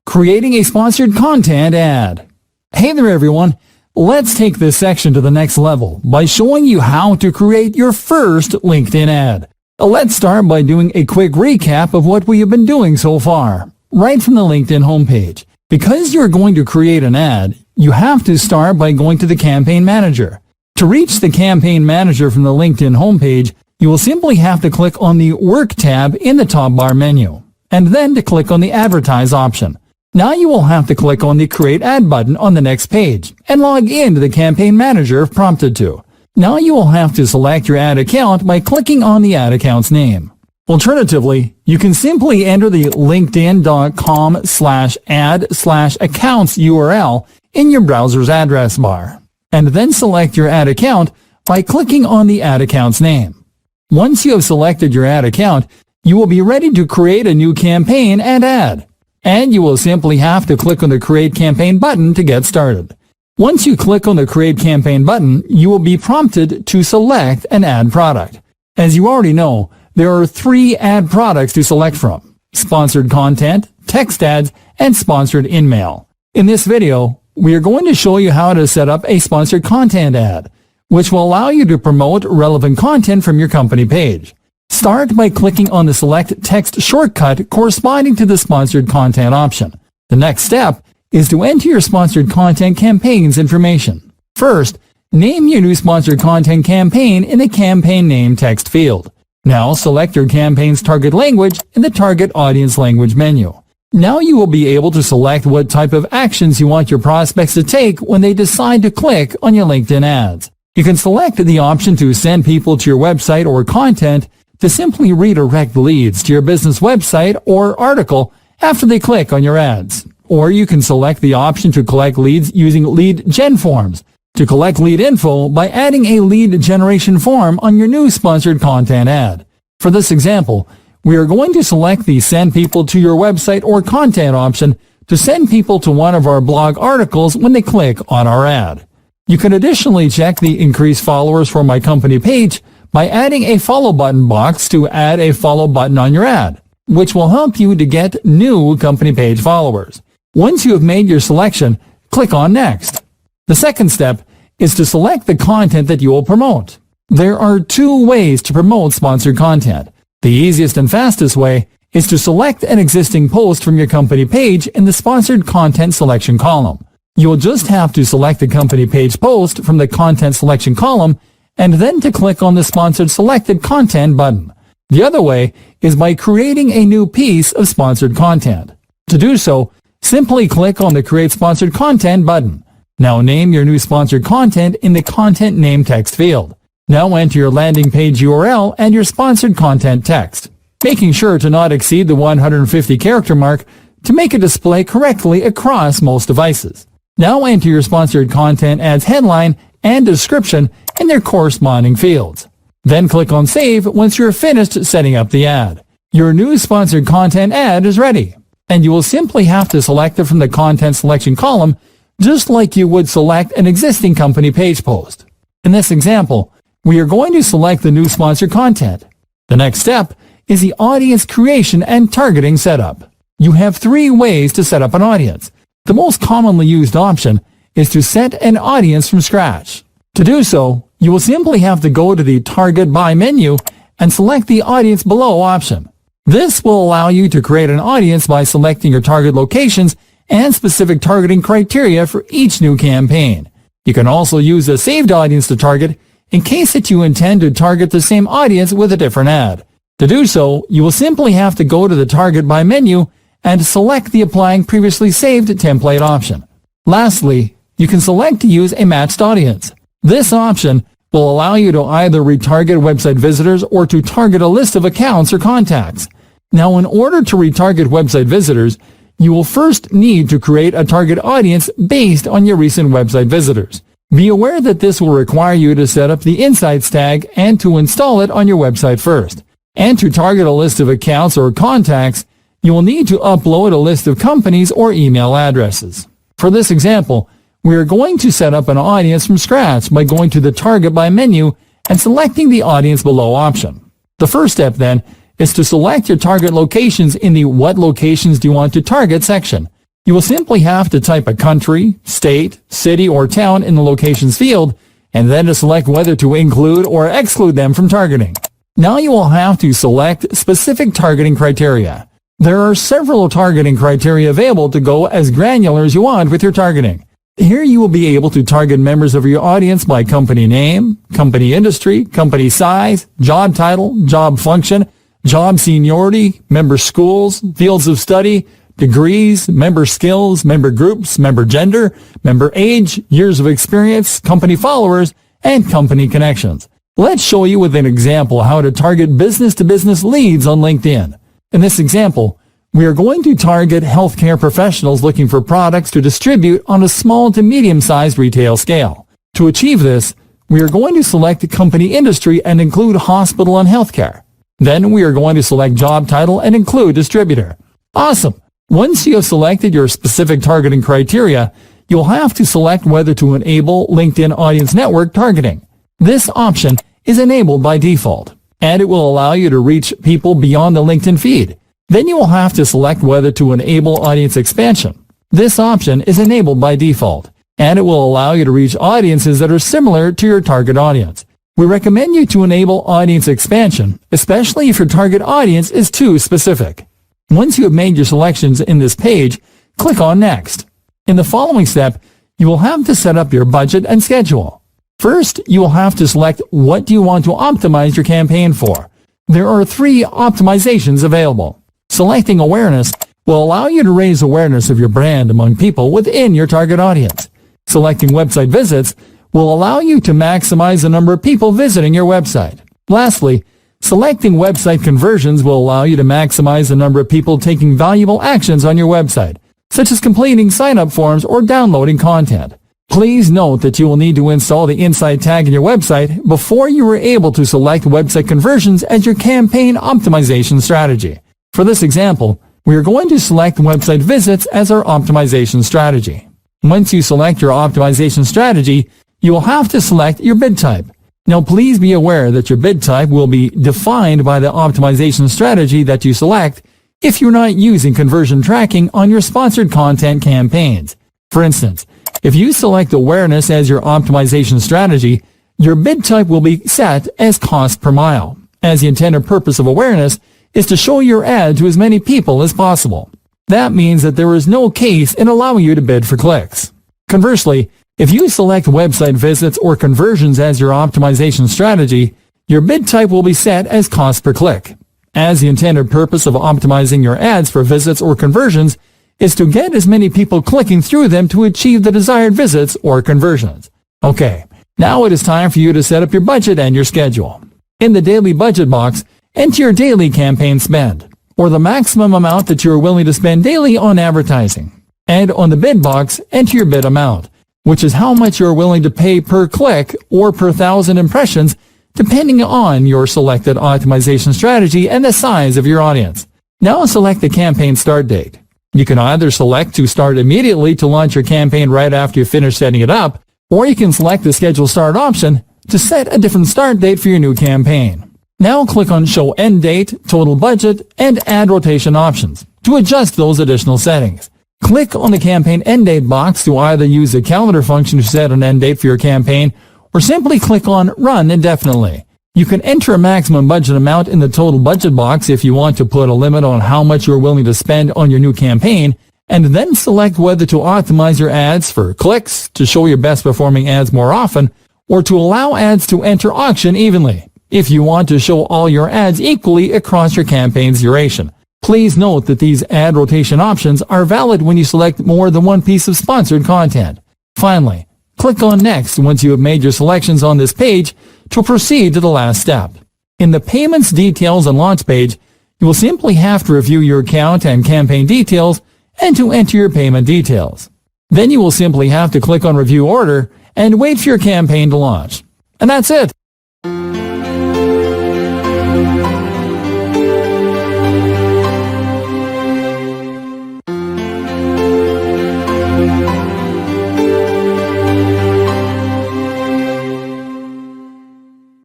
Creating a sponsored content ad. Hey there everyone, let's take this section to the next level by showing you how to create your first LinkedIn ad. Let's start by doing a quick recap of what we have been doing so far, right from the LinkedIn homepage. Because you're going to create an ad, you have to start by going to the Campaign Manager. To reach the Campaign Manager from the LinkedIn homepage, you will simply have to click on the Work tab in the top bar menu, and then to click on the Advertise option. Now you will have to click on the Create Ad button on the next page and log into the Campaign Manager if prompted to. Now you will have to select your ad account by clicking on the ad account's name. Alternatively, you can simply enter the linkedin.com/ad/accounts URL in your browser's address bar, and then select your ad account by clicking on the ad account's name. Once you have selected your ad account, you will be ready to create a new campaign and ad. And you will simply have to click on the Create Campaign button to get started. Once you click on the Create Campaign button, you will be prompted to select an ad product. As you already know, there are 3 ad products to select from: Sponsored Content, Text Ads, and Sponsored InMail. In this video, we are going to show you how to set up a Sponsored Content ad, which will allow you to promote relevant content from your company page. Start by clicking on the Select Text shortcut corresponding to the Sponsored Content option. The next step is to enter your Sponsored Content campaign's information. First, name your new Sponsored Content campaign in the Campaign Name text field. Now select your campaign's target language in the Target Audience Language menu. Now you will be able to select what type of actions you want your prospects to take when they decide to click on your LinkedIn ads. You can select the option to send people to your website or content, to simply redirect leads to your business website or article after they click on your ads. Or you can select the option to collect leads using lead gen forms, to collect lead info by adding a lead generation form on your new Sponsored Content ad. For this example, we are going to select the Send People to Your Website or Content option to send people to one of our blog articles when they click on our ad. You can additionally check the Increase Followers for My Company page by adding a follow button box to add a follow button on your ad, which will help you to get new company page followers. Once you have made your selection, click on Next. The second step is to select the content that you will promote. There are two ways to promote sponsored content. The easiest and fastest way is to select an existing post from your company page in the Sponsored Content Selection column. You'll just have to select the company page post from the Content Selection column and then to click on the Sponsored Selected Content button. The other way is by creating a new piece of sponsored content. To do so, simply click on the Create Sponsored Content button. Now name your new sponsored content in the Content Name text field. Now enter your landing page URL and your sponsored content text, making sure to not exceed the 150 character mark to make it display correctly across most devices. Now enter your sponsored content ad's headline and description in their corresponding fields. Then click on Save once you're finished setting up the ad. Your new sponsored content ad is ready, and you will simply have to select it from the Content Selection column just like you would select an existing company page post. In this example, we are going to select the new sponsored content. The next step is the audience creation and targeting setup. You have three ways to set up an audience. The most commonly used option is to set an audience from scratch. To do so, you will simply have to go to the Target By menu and select the Audience Below option. This will allow you to create an audience by selecting your target locations and specific targeting criteria for each new campaign. You can also use a saved audience to target in case that you intend to target the same audience with a different ad. To do so, you will simply have to go to the Target By menu and select the Applying Previously Saved template option. Lastly, you can select to use a matched audience. This option will allow you to either retarget website visitors or to target a list of accounts or contacts. Now, in order to retarget website visitors, you will first need to create a target audience based on your recent website visitors. Be aware that this will require you to set up the Insights tag and to install it on your website first. And to target a list of accounts or contacts, you will need to upload a list of companies or email addresses. For this example, we are going to set up an audience from scratch by going to the Target By menu and selecting the Audience Below option. The first step then is to select your target locations in the What Locations Do You Want to Target section. You will simply have to type a country, state, city, or town in the Locations field, and then to select whether to include or exclude them from targeting. Now you will have to select specific targeting criteria. There are several targeting criteria available to go as granular as you want with your targeting. Here you will be able to target members of your audience by company name, company industry, company size, job title, job function, job seniority, member schools, fields of study, degrees, member skills, member groups, member gender, member age, years of experience, company followers, and company connections. Let's show you with an example how to target business-to-business leads on LinkedIn. In this example, we are going to target healthcare professionals looking for products to distribute on a small to medium-sized retail scale. To achieve this, we are going to select the company industry and include hospital and healthcare. Then we are going to select job title and include distributor. Awesome! Once you have selected your specific targeting criteria, you'll have to select whether to enable LinkedIn Audience Network targeting. This option is enabled by default, and it will allow you to reach people beyond the LinkedIn feed. Then you will have to select whether to enable audience expansion. This option is enabled by default, and it will allow you to reach audiences that are similar to your target audience. We recommend you to enable audience expansion, especially if your target audience is too specific. Once you have made your selections in this page, click on Next. In the following step, you will have to set up your budget and schedule. First, you will have to select what you want to optimize your campaign for. There are three optimizations available. Selecting awareness will allow you to raise awareness of your brand among people within your target audience. Selecting website visits will allow you to maximize the number of people visiting your website. Lastly, selecting website conversions will allow you to maximize the number of people taking valuable actions on your website, such as completing sign-up forms or downloading content. Please note that you will need to install the Insight tag in your website before you are able to select website conversions as your campaign optimization strategy. For this example, we are going to select website visits as our optimization strategy. Once you select your optimization strategy, you will have to select your bid type. Now please be aware that your bid type will be defined by the optimization strategy that you select if you're not using conversion tracking on your sponsored content campaigns. For instance, if you select awareness as your optimization strategy, your bid type will be set as cost per mile, as the intended purpose of awareness is to show your ad to as many people as possible. That means that there is no case in allowing you to bid for clicks. Conversely, if you select website visits or conversions as your optimization strategy, your bid type will be set as cost per click, as the intended purpose of optimizing your ads for visits or conversions is to get as many people clicking through them to achieve the desired visits or conversions. Okay, now it is time for you to set up your budget and your schedule. In the daily budget box, enter your daily campaign spend, or the maximum amount that you are willing to spend daily on advertising. And on the bid box, enter your bid amount, which is how much you are willing to pay per click or per 1,000 impressions, depending on your selected optimization strategy and the size of your audience. Now select the campaign start date. You can either select to start immediately to launch your campaign right after you finish setting it up, or you can select the schedule start option to set a different start date for your new campaign. Now click on Show End Date, Total Budget, and Ad Rotation options to adjust those additional settings. Click on the Campaign End Date box to either use the calendar function to set an end date for your campaign, or simply click on Run Indefinitely. You can enter a maximum budget amount in the total budget box if you want to put a limit on how much you're willing to spend on your new campaign, and then select whether to optimize your ads for clicks to show your best performing ads more often, or to allow ads to enter auction evenly if you want to show all your ads equally across your campaign's duration. Please note that these ad rotation options are valid when you select more than one piece of sponsored content. Finally, click on Next once you have made your selections on this page to proceed to the last step. In the Payments Details and Launch page, you will simply have to review your account and campaign details and to enter your payment details. Then you will simply have to click on Review Order and wait for your campaign to launch. And that's it.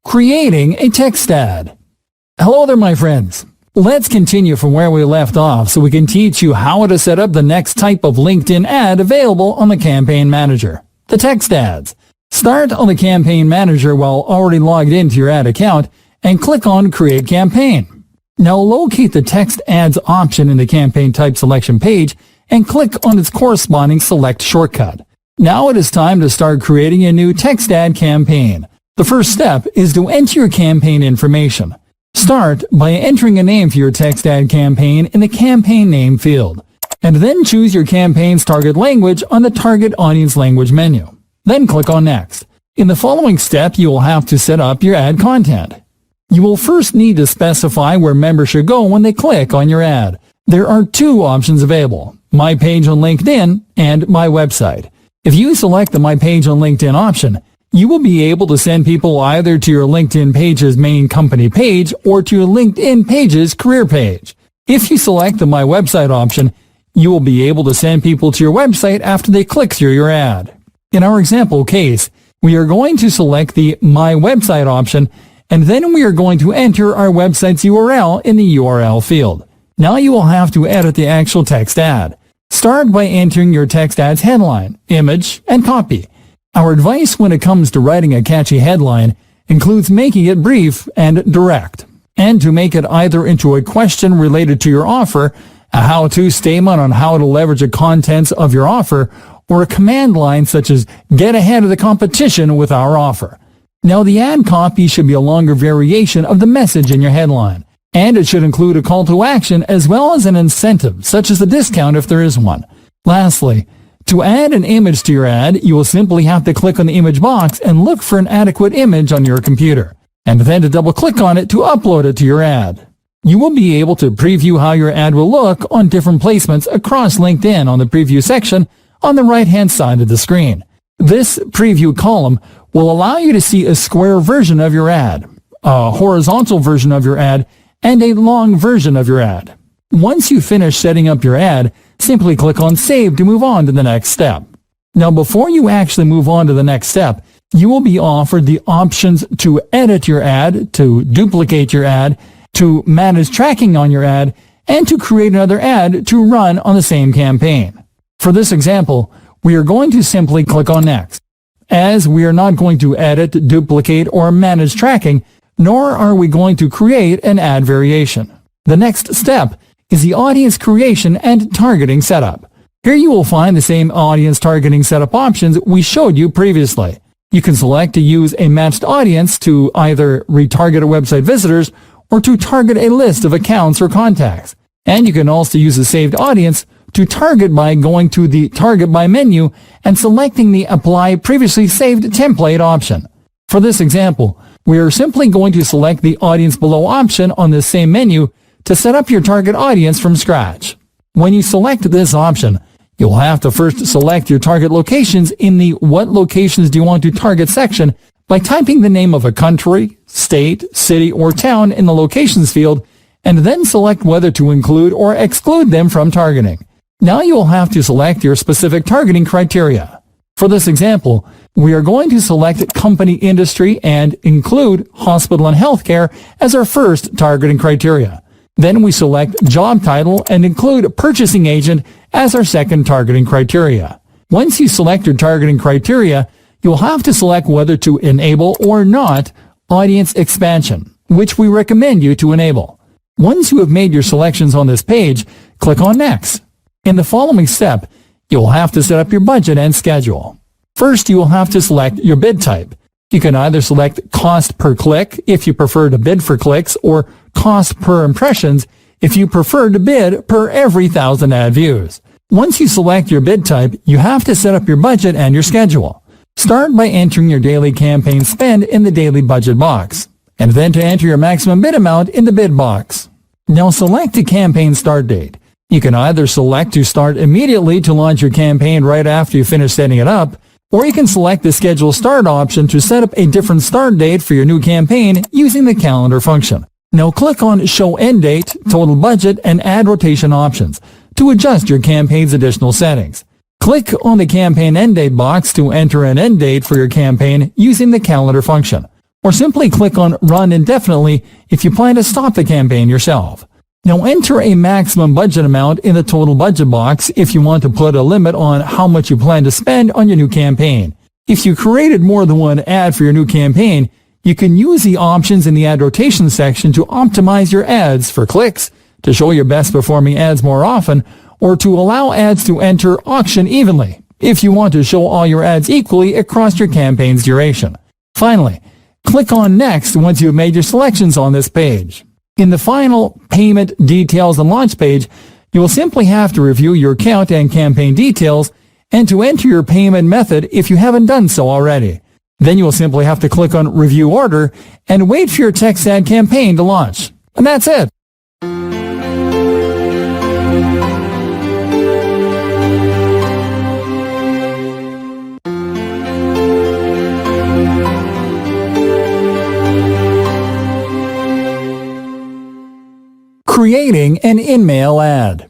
Creating a text ad. Hello there, my friends. Let's continue from where we left off so we can teach you how to set up the next type of LinkedIn ad available on the Campaign Manager, the text ads. Start on the Campaign Manager while already logged into your ad account and click on Create Campaign. Now locate the text ads option in the campaign type selection page and click on its corresponding select shortcut. Now it is time to start creating a new text ad campaign. The first step is to enter your campaign information. Start by entering a name for your text ad campaign in the campaign name field, and then choose your campaign's target language on the target audience language menu. Then click on Next. In the following step, you will have to set up your ad content. You will first need to specify where members should go when they click on your ad. There are two options available, My Page on LinkedIn and My Website. If you select the My Page on LinkedIn option, you will be able to send people either to your LinkedIn page's main company page or to your LinkedIn page's career page. If you select the My Website option, you will be able to send people to your website after they click through your ad. In our example case, we are going to select the My Website option, and then we are going to enter our website's URL in the URL field. Now you will have to edit the actual text ad. Start by entering your text ad's headline, image, and copy. Our advice when it comes to writing a catchy headline includes making it brief and direct, and to make it either into a question related to your offer, a how-to statement on how to leverage the contents of your offer, or a command line such as "Get ahead of the competition with our offer." Now the ad copy should be a longer variation of the message in your headline, and it should include a call to action as well as an incentive, such as a discount if there is one. Lastly, to add an image to your ad, you will simply have to click on the image box and look for an adequate image on your computer, and then to double-click on it to upload it to your ad. You will be able to preview how your ad will look on different placements across LinkedIn on the preview section on the right-hand side of the screen. This preview column will allow you to see a square version of your ad, a horizontal version of your ad, and a long version of your ad. Once you finish setting up your ad, simply click on Save to move on to the next step. Now, before you actually move on to the next step, you will be offered the options to edit your ad, to duplicate your ad, to manage tracking on your ad, and to create another ad to run on the same campaign. For this example, we are going to simply click on Next, as we are not going to edit, duplicate, or manage tracking, nor are we going to create an ad variation. The next step is the audience creation and targeting setup. Here you will find the same audience targeting setup options we showed you previously. You can select to use a matched audience to either retarget website visitors or to target a list of accounts or contacts. And you can also use a saved audience to target by going to the Target By menu and selecting the Apply Previously Saved Template option. For this example, we are simply going to select the Audience Below option on this same menu to set up your target audience from scratch. When you select this option, you'll have to first select your target locations in the What Locations Do You Want to Target section by typing the name of a country, state, city, or town in the Locations field, and then select whether to include or exclude them from targeting. Now you will have to select your specific targeting criteria. For this example, we are going to select company industry and include hospital and healthcare as our first targeting criteria. Then we select job title and include purchasing agent as our second targeting criteria. Once you select your targeting criteria, you'll have to select whether to enable or not audience expansion, which we recommend you to enable. Once you have made your selections on this page, click on Next. In the following step, you'll have to set up your budget and schedule. First, you will have to select your bid type. You can either select cost per click if you prefer to bid for clicks, or cost per impressions if you prefer to bid per every 1,000 ad views. Once you select your bid type, you have to set up your budget and your schedule. Start by entering your daily campaign spend in the daily budget box, and then to enter your maximum bid amount in the bid box. Now select a campaign start date. You can either select to start immediately to launch your campaign right after you finish setting it up, or you can select the Schedule Start option to set up a different start date for your new campaign using the calendar function. Now click on Show End Date, Total Budget, and Ad Rotation options to adjust your campaign's additional settings. Click on the Campaign End Date box to enter an end date for your campaign using the calendar function, or simply click on Run Indefinitely if you plan to stop the campaign yourself. Now enter a maximum budget amount in the total budget box if you want to put a limit on how much you plan to spend on your new campaign. If you created more than one ad for your new campaign, you can use the options in the ad rotation section to optimize your ads for clicks, to show your best performing ads more often, or to allow ads to enter auction evenly if you want to show all your ads equally across your campaign's duration. Finally, click on Next once you've made your selections on this page. In the final Payment Details and Launch page, you will simply have to review your account and campaign details and to enter your payment method if you haven't done so already. Then you will simply have to click on Review Order and wait for your text ad campaign to launch. And that's it. Creating an in-mail ad.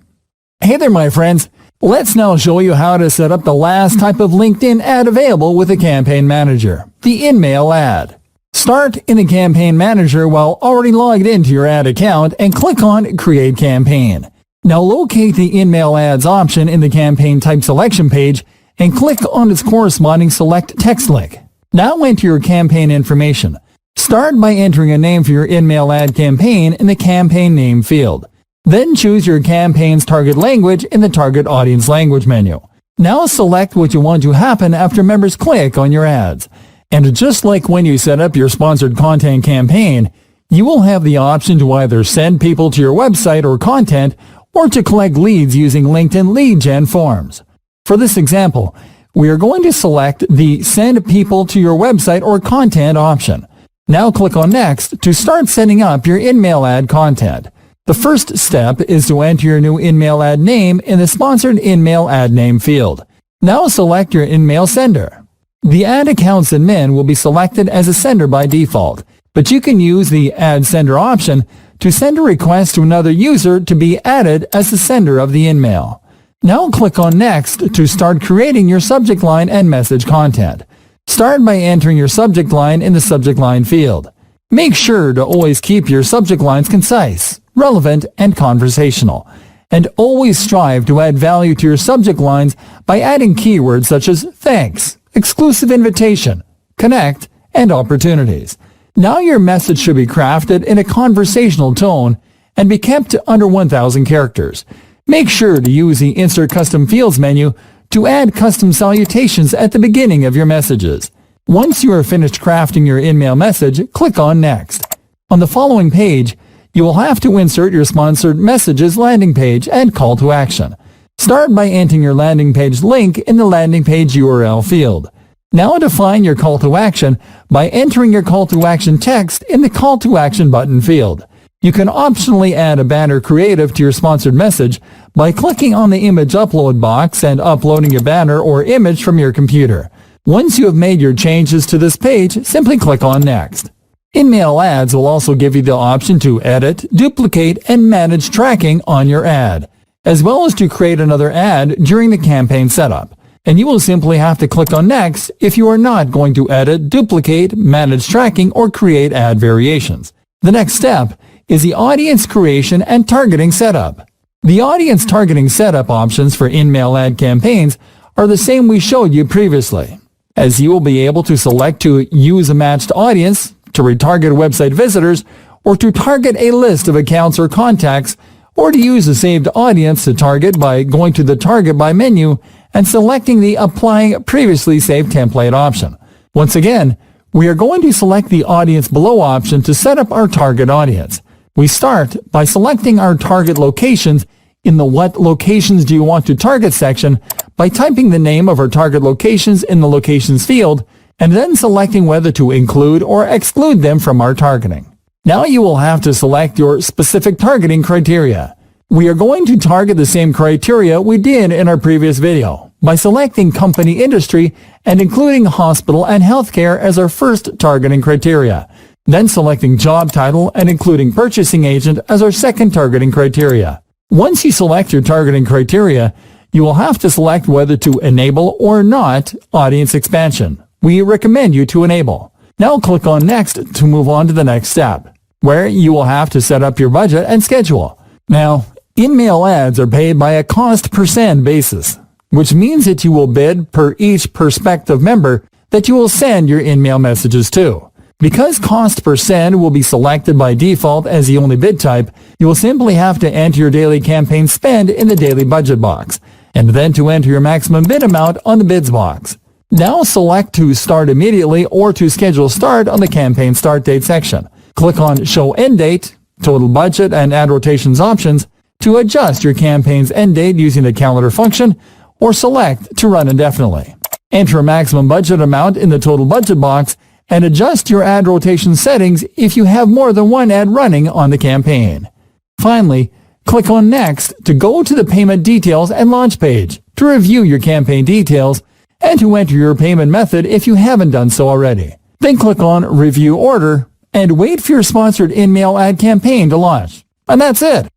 Hey there, my friends. Let's now show you how to set up the last type of LinkedIn ad available with the Campaign Manager, the in-mail ad. Start in the Campaign Manager while already logged into your ad account and click on Create Campaign. Now locate the in-mail ads option in the campaign type selection page and click on its corresponding select text link. Now enter your campaign information. Start by entering a name for your in-mail ad campaign in the Campaign Name field. Then choose your campaign's target language in the Target Audience Language menu. Now select what you want to happen after members click on your ads. And just like when you set up your sponsored content campaign, you will have the option to either send people to your website or content, or to collect leads using LinkedIn lead gen forms. For this example, we are going to select the Send People to Your Website or Content option. Now click on Next to start setting up your in-mail ad content. The first step is to enter your new in-mail ad name in the Sponsored In-Mail Ad Name field. Now select your in-mail sender. The ad account's admin will be selected as a sender by default, but you can use the Add Sender option to send a request to another user to be added as the sender of the InMail. Now click on Next to start creating your subject line and message content. Start by entering your subject line in the subject line field. Make sure to always keep your subject lines concise, relevant, and conversational. And always strive to add value to your subject lines by adding keywords such as thanks, exclusive invitation, connect, and opportunities. Now your message should be crafted in a conversational tone and be kept to under 1,000 characters. Make sure to use the Insert Custom Fields menu to add custom salutations at the beginning of your messages. Once you are finished crafting your InMail message, click on Next. On the following page, you will have to insert your sponsored messages landing page and call to action. Start by entering your landing page link in the landing page URL field. Now define your call to action by entering your call to action text in the call to action button field. You can optionally add a banner creative to your sponsored message by clicking on the image upload box and uploading your banner or image from your computer. Once you have made your changes to this page, simply click on Next. InMail ads will also give you the option to edit, duplicate, and manage tracking on your ad, as well as to create another ad during the campaign setup. And you will simply have to click on Next if you are not going to edit, duplicate, manage tracking, or create ad variations. The next step is the audience creation and targeting setup. The audience targeting setup options for InMail ad campaigns are the same we showed you previously, as you will be able to select to use a matched audience, to retarget website visitors, or to target a list of accounts or contacts, or to use a saved audience to target by going to the Target By menu and selecting the Applying Previously Saved Template option. Once again, we are going to select the Audience Below option to set up our target audience. We start by selecting our target locations in the What Locations Do You Want to Target section by typing the name of our target locations in the Locations field, and then selecting whether to include or exclude them from our targeting. Now you will have to select your specific targeting criteria. We are going to target the same criteria we did in our previous video by selecting company industry and including hospital and healthcare as our first targeting criteria, then selecting job title and including purchasing agent as our second targeting criteria. Once you select your targeting criteria, you will have to select whether to enable or not audience expansion. We recommend you to enable. Now click on Next to move on to the next step, where you will have to set up your budget and schedule. Now, InMail ads are paid by a cost per send basis, which means that you will bid per each prospective member that you will send your InMail messages to. Because cost per send will be selected by default as the only bid type, you will simply have to enter your daily campaign spend in the daily budget box, and then to enter your maximum bid amount on the bids box. Now select to start immediately or to schedule start on the campaign start date section. Click on Show End Date, Total Budget, and Ad Rotations options to adjust your campaign's end date using the calendar function, or select to run indefinitely. Enter a maximum budget amount in the total budget box and adjust your ad rotation settings if you have more than one ad running on the campaign. Finally, click on Next to go to the Payment Details and Launch page to review your campaign details and to enter your payment method if you haven't done so already. Then click on Review Order and wait for your sponsored InMail ad campaign to launch. And that's it.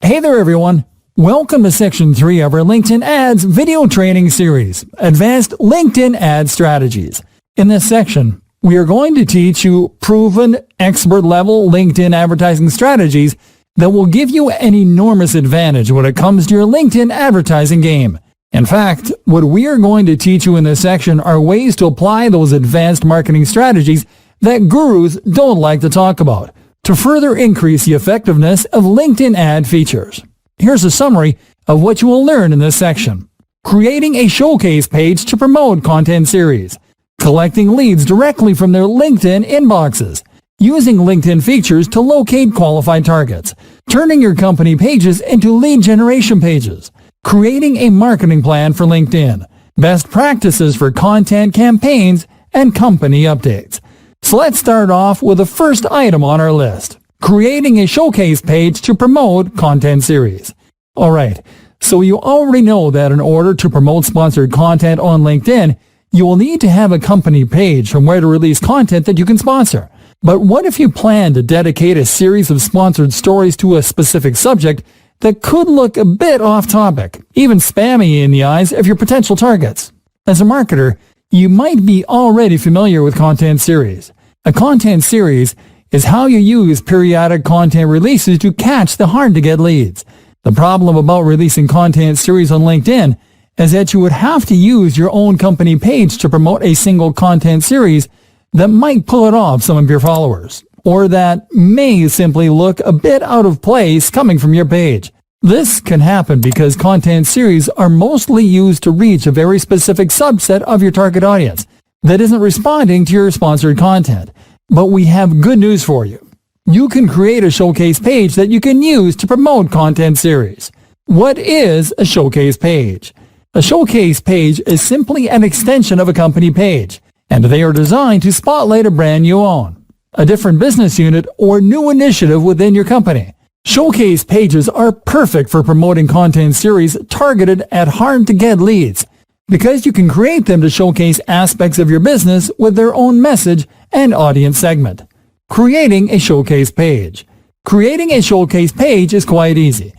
Hey there everyone! Welcome to Section 3 of our LinkedIn Ads video training series, Advanced LinkedIn Ad Strategies. In this section, we are going to teach you proven, expert-level LinkedIn advertising strategies that will give you an enormous advantage when it comes to your LinkedIn advertising game. In fact, what we are going to teach you in this section are ways to apply those advanced marketing strategies that gurus don't like to talk about to further increase the effectiveness of LinkedIn ad features. Here's a summary of what you will learn in this section. Creating a showcase page to promote content series. Collecting leads directly from their LinkedIn inboxes. Using LinkedIn features to locate qualified targets. Turning your company pages into lead generation pages. Creating a marketing plan for LinkedIn. best practices for content campaigns, and company updates. So let's start off with the first item on our list, creating a showcase page to promote content series. Alright, so you already know that in order to promote sponsored content on LinkedIn, you will need to have a company page from where to release content that you can sponsor. But what if you plan to dedicate a series of sponsored stories to a specific subject that could look a bit off topic, even spammy in the eyes of your potential targets? As a marketer, you might be already familiar with content series. A content series is how you use periodic content releases to catch the hard-to-get leads. The problem about releasing content series on LinkedIn is that you would have to use your own company page to promote a single content series that might pull it off some of your followers, or that may simply look a bit out of place coming from your page. This can happen because content series are mostly used to reach a very specific subset of your target audience that isn't responding to your sponsored content. But we have good news for you. You can create a showcase page that you can use to promote content series. What is a showcase page? A showcase page is simply an extension of a company page, and they are designed to spotlight a brand you own, a different business unit, or new initiative within your company. Showcase pages are perfect for promoting content series targeted at hard-to-get leads because you can create them to showcase aspects of your business with their own message and audience segment. Creating a showcase page. Creating a showcase page is quite easy.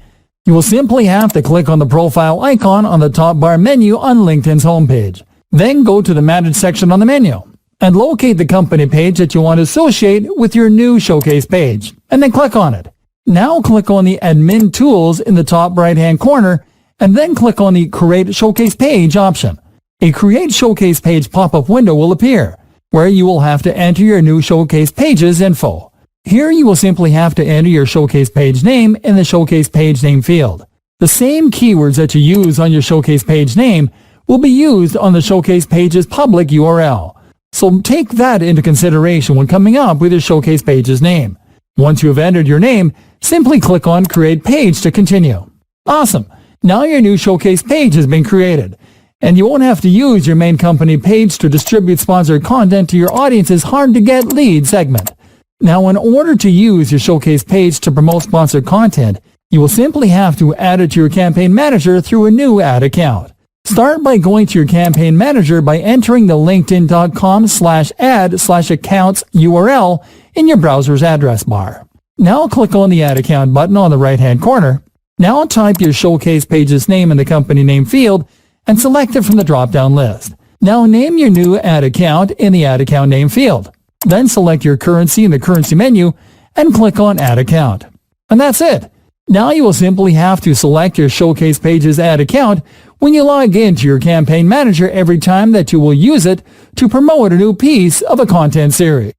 You will simply have to click on the profile icon on the top bar menu on LinkedIn's homepage. Then go to the Manage section on the menu and locate the company page that you want to associate with your new showcase page, and then click on it. Now click on the Admin Tools in the top right-hand corner, and then click on the Create Showcase Page option. A Create Showcase Page pop-up window will appear, where you will have to enter your new showcase page's info. Here you will simply have to enter your showcase page name in the showcase page name field. The same keywords that you use on your showcase page name will be used on the showcase page's public URL. So take that into consideration when coming up with your showcase page's name. Once you have entered your name, simply click on Create Page to continue. Awesome! Now your new showcase page has been created, and you won't have to use your main company page to distribute sponsored content to your audience's hard-to-get lead segment. Now, in order to use your showcase page to promote sponsored content, you will simply have to add it to your campaign manager through a new ad account. Start by going to your campaign manager by entering the linkedin.com/ad/accounts URL in your browser's address bar. Now click on the Add Account button on the right-hand corner. Now type your showcase page's name in the company name field and select it from the drop-down list. Now name your new ad account in the Ad Account name field. Then select your currency in the currency menu and click on Add Account. And that's it. Now you will simply have to select your showcase page's ad account when you log into your campaign manager every time that you will use it to promote a new piece of a content series.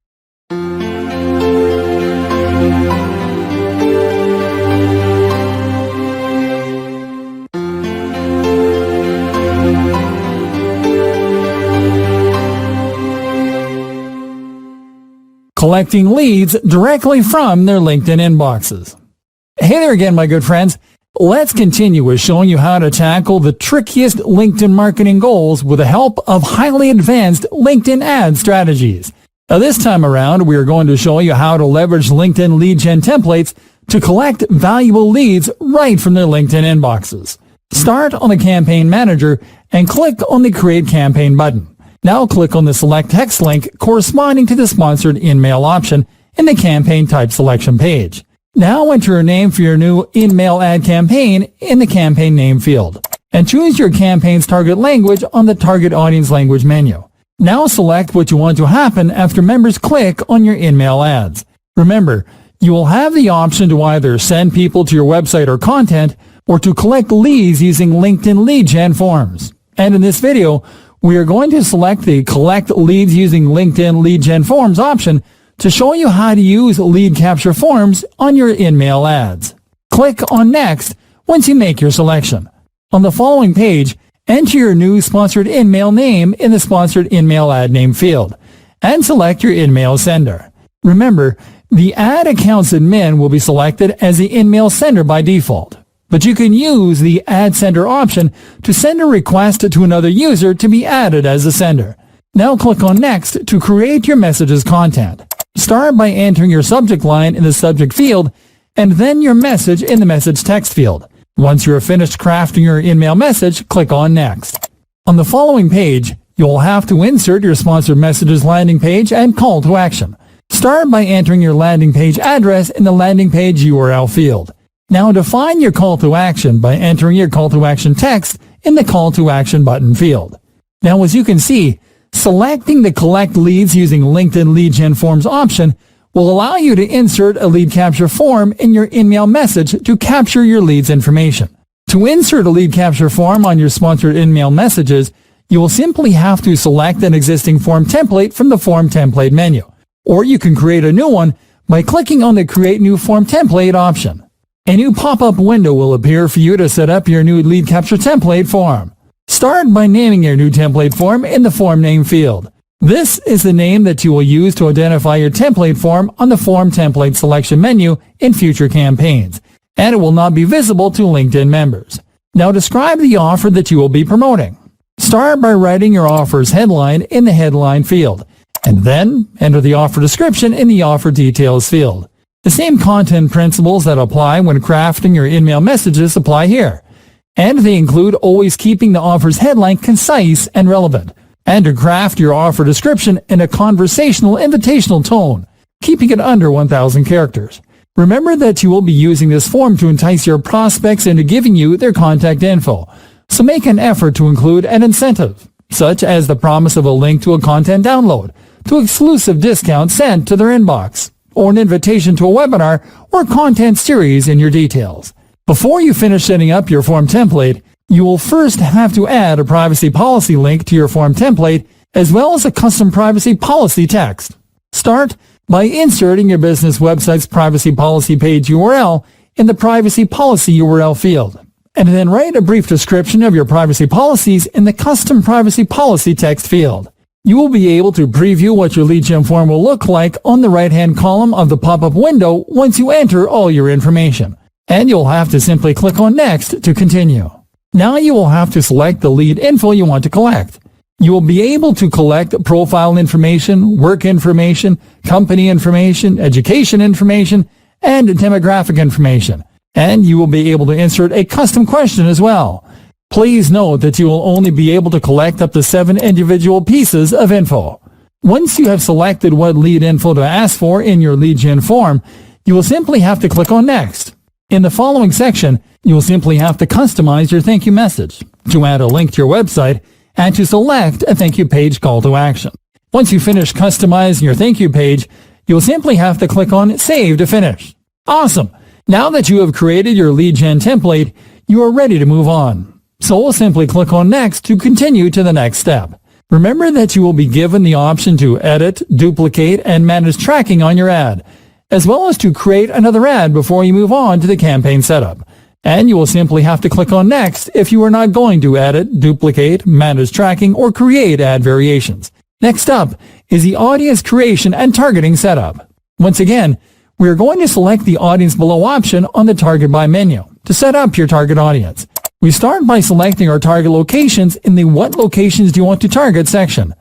Collecting leads directly from their LinkedIn inboxes. Hey there again, my good friends. Let's continue with showing you how to tackle the trickiest LinkedIn marketing goals with the help of highly advanced LinkedIn ad strategies. Now this time around, we are going to show you how to leverage LinkedIn lead gen templates to collect valuable leads right from their LinkedIn inboxes. Start on the Campaign Manager and click on the Create Campaign button. Now click on the Select Text link corresponding to the Sponsored InMail option in the Campaign Type Selection page. Now enter a name for your new InMail ad campaign in the Campaign Name field, and choose your campaign's target language on the Target Audience Language menu. Now select what you want to happen after members click on your InMail ads. Remember, you will have the option to either send people to your website or content, or to collect leads using LinkedIn lead gen forms. And in this video, we are going to select the Collect Leads Using LinkedIn Lead Gen Forms option to show you how to use lead capture forms on your InMail ads. Click on Next once you make your selection. On the following page, enter your new Sponsored InMail name in the Sponsored InMail ad name field, and select your InMail sender. Remember, the ad account's admin will be selected as the InMail sender by default. but you can use the Add Sender option to send a request to another user to be added as a sender. Now click on Next to create your message's content. Start by entering your subject line in the subject field and then your message in the message text field. Once you are finished crafting your in-mail message, click on Next. On the following page, you'll have to insert your sponsored messages landing page and call to action. Start by entering your landing page address in the landing page URL field. Now define your call to action by entering your call to action text in the call to action button field. Now as you can see, selecting the Collect Leads using LinkedIn Lead Gen Forms option will allow you to insert a lead capture form in your in-mail message to capture your lead's information. To insert a lead capture form on your sponsored in-mail messages, you will simply have to select an existing form template from the Form Template menu, or you can create a new one by clicking on the Create New Form Template option. A new pop-up window will appear for you to set up your new lead capture template form. Start by naming your new template form in the Form Name field. This is the name that you will use to identify your template form on the Form Template selection menu in future campaigns, and it will not be visible to LinkedIn members. Now describe the offer that you will be promoting. Start by writing your offer's headline in the Headline field, and then enter the offer description in the Offer Details field. The same content principles that apply when crafting your in-mail messages apply here, and they include always keeping the offer's headline concise and relevant, and to craft your offer description in a conversational, invitational tone, keeping it under 1,000 characters. Remember that you will be using this form to entice your prospects into giving you their contact info, so make an effort to include an incentive, such as the promise of a link to a content download, to exclusive discounts sent to their inbox, or an invitation to a webinar or content series in your details. Before you finish setting up your form template, you will first have to add a privacy policy link to your form template, as well as a custom privacy policy text. Start by inserting your business website's privacy policy page URL in the privacy policy URL field, and then write a brief description of your privacy policies in the custom privacy policy text field. You will be able to preview what your lead gen form will look like on the right-hand column of the pop-up window once you enter all your information, and you'll have to simply click on Next to continue. Now you will have to select the lead info you want to collect. You will be able to collect profile information, work information, company information, education information, and demographic information. And you will be able to insert a custom question as well. Please note that you will only be able to collect up to 7 individual pieces of info. Once you have selected what lead info to ask for in your lead gen form, you will simply have to click on Next. In the following section, you will simply have to customize your thank you message, to add a link to your website, and to select a thank you page call to action. Once you finish customizing your thank you page, you'll simply have to click on Save to finish. Awesome! Now that you have created your lead gen template, you are ready to move on. So we'll simply click on Next to continue to the next step. Remember that you will be given the option to edit, duplicate, and manage tracking on your ad, as well as to create another ad before you move on to the campaign setup. And you will simply have to click on Next if you are not going to edit, duplicate, manage tracking, or create ad variations. Next up is the audience creation and targeting setup. Once again, we are going to select the Audience Below option on the Target By menu to set up your target audience. We start by selecting our target locations in the What Locations Do You Want to Target section.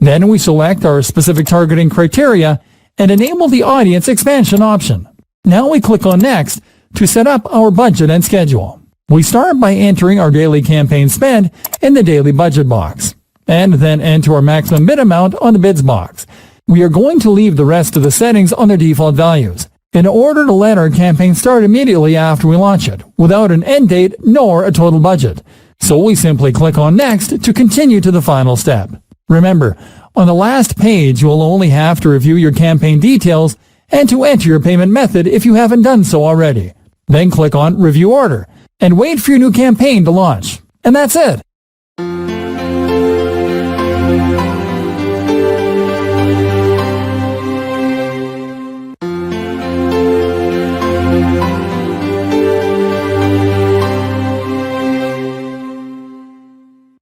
Then we select our specific targeting criteria and enable the Audience Expansion option. Now we click on Next to set up our budget and schedule. We start by entering our daily campaign spend in the daily budget box, and then enter our maximum bid amount on the bids box. We are going to leave the rest of the settings on their default values in order to let our campaign start immediately after we launch it, without an end date nor a total budget. So we simply click on Next to continue to the final step. Remember, on the last page you will only have to review your campaign details and to enter your payment method if you haven't done so already. Then click on Review Order and wait for your new campaign to launch. And that's it.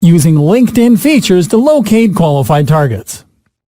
Using LinkedIn features to locate qualified targets.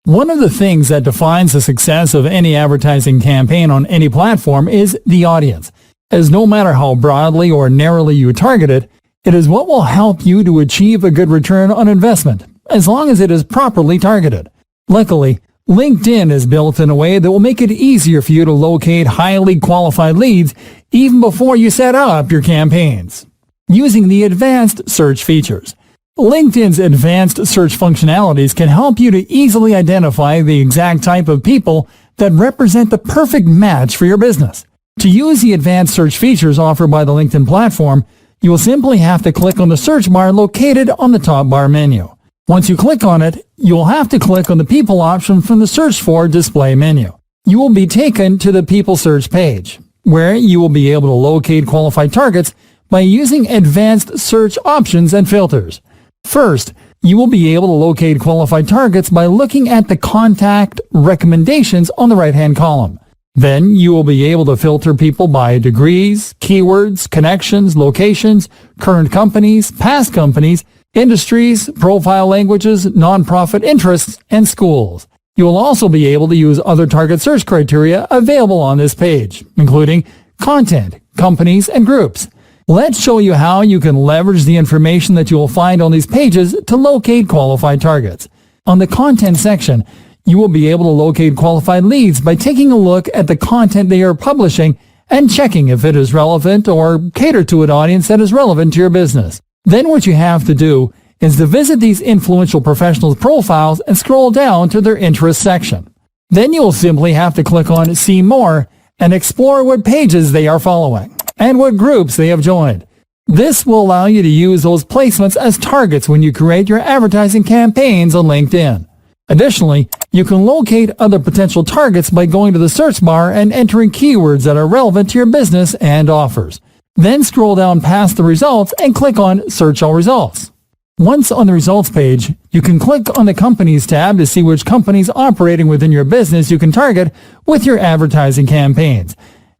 One of the things that defines the success of any advertising campaign on any platform is the audience. as no matter how broadly or narrowly you target it, it is what will help you to achieve a good return on investment, as long as it is properly targeted. Luckily, LinkedIn is built in a way that will make it easier for you to locate highly qualified leads even before you set up your campaigns. Using the advanced search features. LinkedIn's advanced search functionalities can help you to easily identify the exact type of people that represent the perfect match for your business. To use the advanced search features offered by the LinkedIn platform, you will simply have to click on the search bar located on the top bar menu. Once you click on it, you will have to click on the People option from the Search For display menu. You will be taken to the People search page, where you will be able to locate qualified targets by using advanced search options and filters. First, you will be able to locate qualified targets by looking at the contact recommendations on the right-hand column. Then you will be able to filter people by degrees, keywords, connections, locations, current companies, past companies, industries, profile languages, nonprofit interests, and schools. You will also be able to use other target search criteria available on this page, including content, companies, and groups. Let's show you how you can leverage the information that you will find on these pages to locate qualified targets. On the content section, you will be able to locate qualified leads by taking a look at the content they are publishing and checking if it is relevant or cater to an audience that is relevant to your business. Then what you have to do is to visit these influential professionals' profiles and scroll down to their interests section. Then you will simply have to click on See More and explore what pages they are following and what groups they have joined. This will allow you to use those placements as targets when you create your advertising campaigns on LinkedIn. Additionally, you can locate other potential targets by going to the search bar and entering keywords that are relevant to your business and offers. Then scroll down past the results and click on Search All Results. Once on the results page, you can click on the Companies tab to see which companies operating within your business you can target with your advertising campaigns,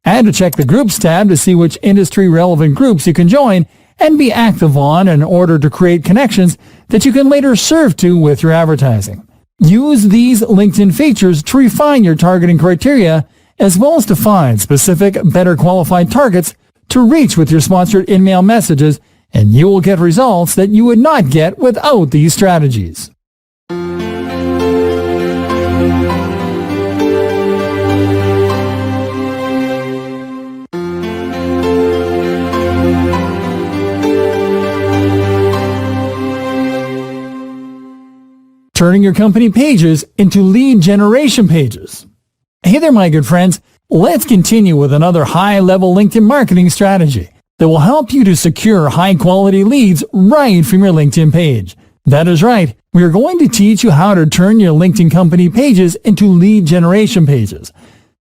and to check the Groups tab to see which industry-relevant groups you can join and be active on in order to create connections that you can later serve to with your advertising. Use these LinkedIn features to refine your targeting criteria, as well as to find specific, better qualified targets to reach with your sponsored email messages, and you will get results that you would not get without these strategies. Turning your company pages into lead generation pages. Hey there, my good friends. Let's continue with another high-level LinkedIn marketing strategy that will help you to secure high-quality leads right from your LinkedIn page. That is right. We are going to teach you how to turn your LinkedIn company pages into lead generation pages.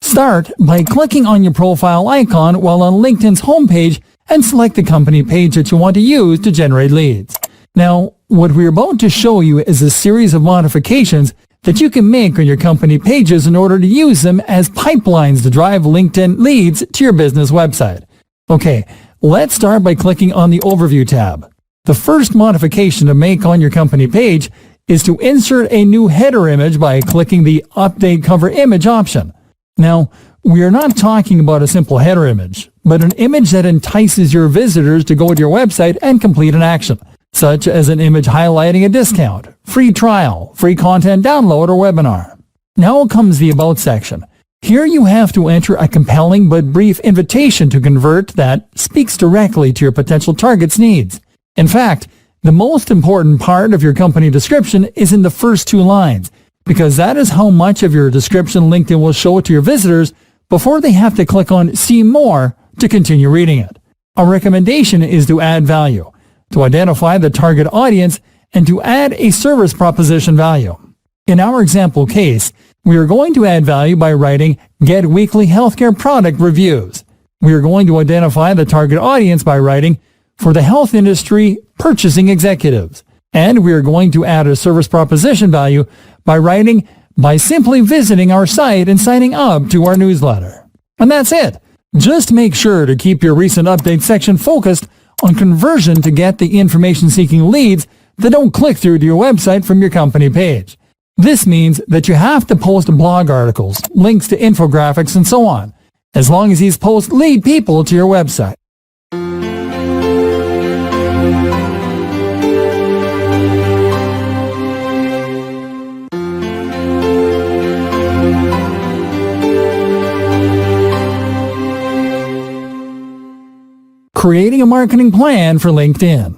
Start by clicking on your profile icon while on LinkedIn's homepage and select the company page that you want to use to generate leads. Now, what we're about to show you is a series of modifications that you can make on your company pages in order to use them as pipelines to drive LinkedIn leads to your business website. Okay, let's start by clicking on the Overview tab. The first modification to make on your company page is to insert a new header image by clicking the Update Cover Image option. Now, we are not talking about a simple header image, but an image that entices your visitors to go to your website and complete an action, such as an image highlighting a discount, free trial, free content download, or webinar. Now comes the About section. Here you have to enter a compelling but brief invitation to convert that speaks directly to your potential target's needs. In fact, the most important part of your company description is in the first two lines, because that is how much of your description LinkedIn will show to your visitors before they have to click on See More to continue reading it. Our recommendation is to add value, to identify the target audience, and to add a service proposition value. In our example case, we are going to add value by writing Get Weekly Healthcare Product Reviews. We are going to identify the target audience by writing For the Health Industry Purchasing Executives. And we are going to add a service proposition value by writing By simply visiting our site and signing up to our newsletter. And that's it. Just make sure to keep your recent update section focused on conversion to get the information-seeking leads that don't click through to your website from your company page. This means that you have to post blog articles, links to infographics, and so on. as long as these posts lead people to your website. Creating a marketing plan for LinkedIn.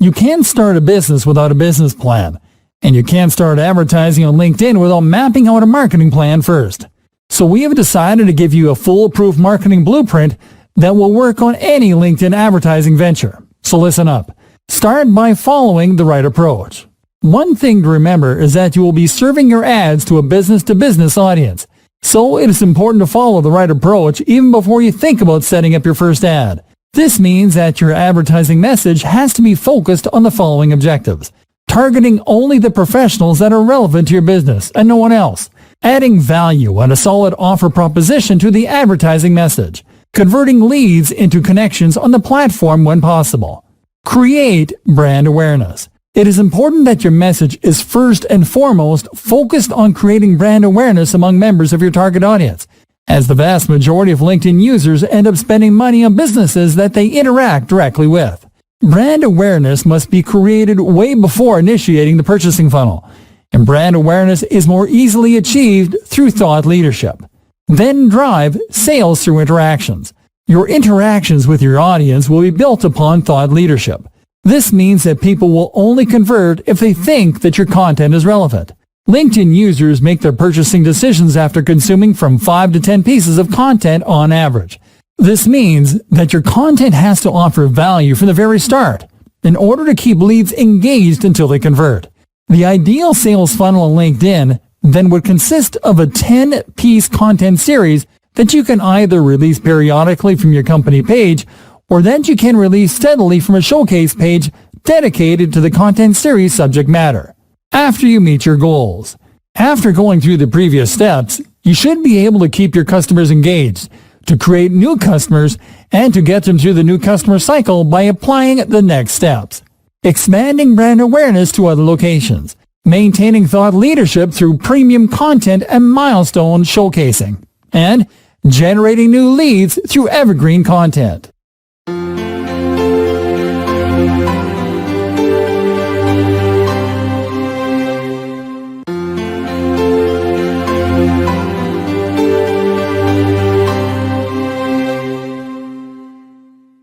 You can't start a business without a business plan, and you can't start advertising on LinkedIn without mapping out a marketing plan first. So we have decided to give you a foolproof marketing blueprint that will work on any LinkedIn advertising venture. So listen up. Start by following the right approach. One thing to remember is that you will be serving your ads to a business-to-business audience. So it is important to follow the right approach even before you think about setting up your first ad. This means that your advertising message has to be focused on the following objectives. Targeting only the professionals that are relevant to your business and no one else. Adding value and a solid offer proposition to the advertising message. Converting leads into connections on the platform when possible. Create brand awareness. It is important that your message is first and foremost focused on creating brand awareness among members of your target audience, as the vast majority of LinkedIn users end up spending money on businesses that they interact directly with. Brand awareness must be created way before initiating the purchasing funnel, and brand awareness is more easily achieved through thought leadership. Then drive sales through interactions. Your interactions with your audience will be built upon thought leadership. This means that people will only convert if they think that your content is relevant. LinkedIn users make their purchasing decisions after consuming from 5 to 10 pieces of content on average. This means that your content has to offer value from the very start in order to keep leads engaged until they convert. The ideal sales funnel on LinkedIn then would consist of a 10-piece content series that you can either release periodically from your company page or that you can release steadily from a showcase page dedicated to the content series subject matter. After you meet your goals. After going through the previous steps, you should be able to keep your customers engaged, to create new customers, and to get them through the new customer cycle by applying the next steps. Expanding brand awareness to other locations. Maintaining thought leadership through premium content and milestone showcasing. And generating new leads through evergreen content.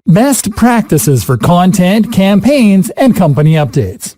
Best practices for content, campaigns, and company updates.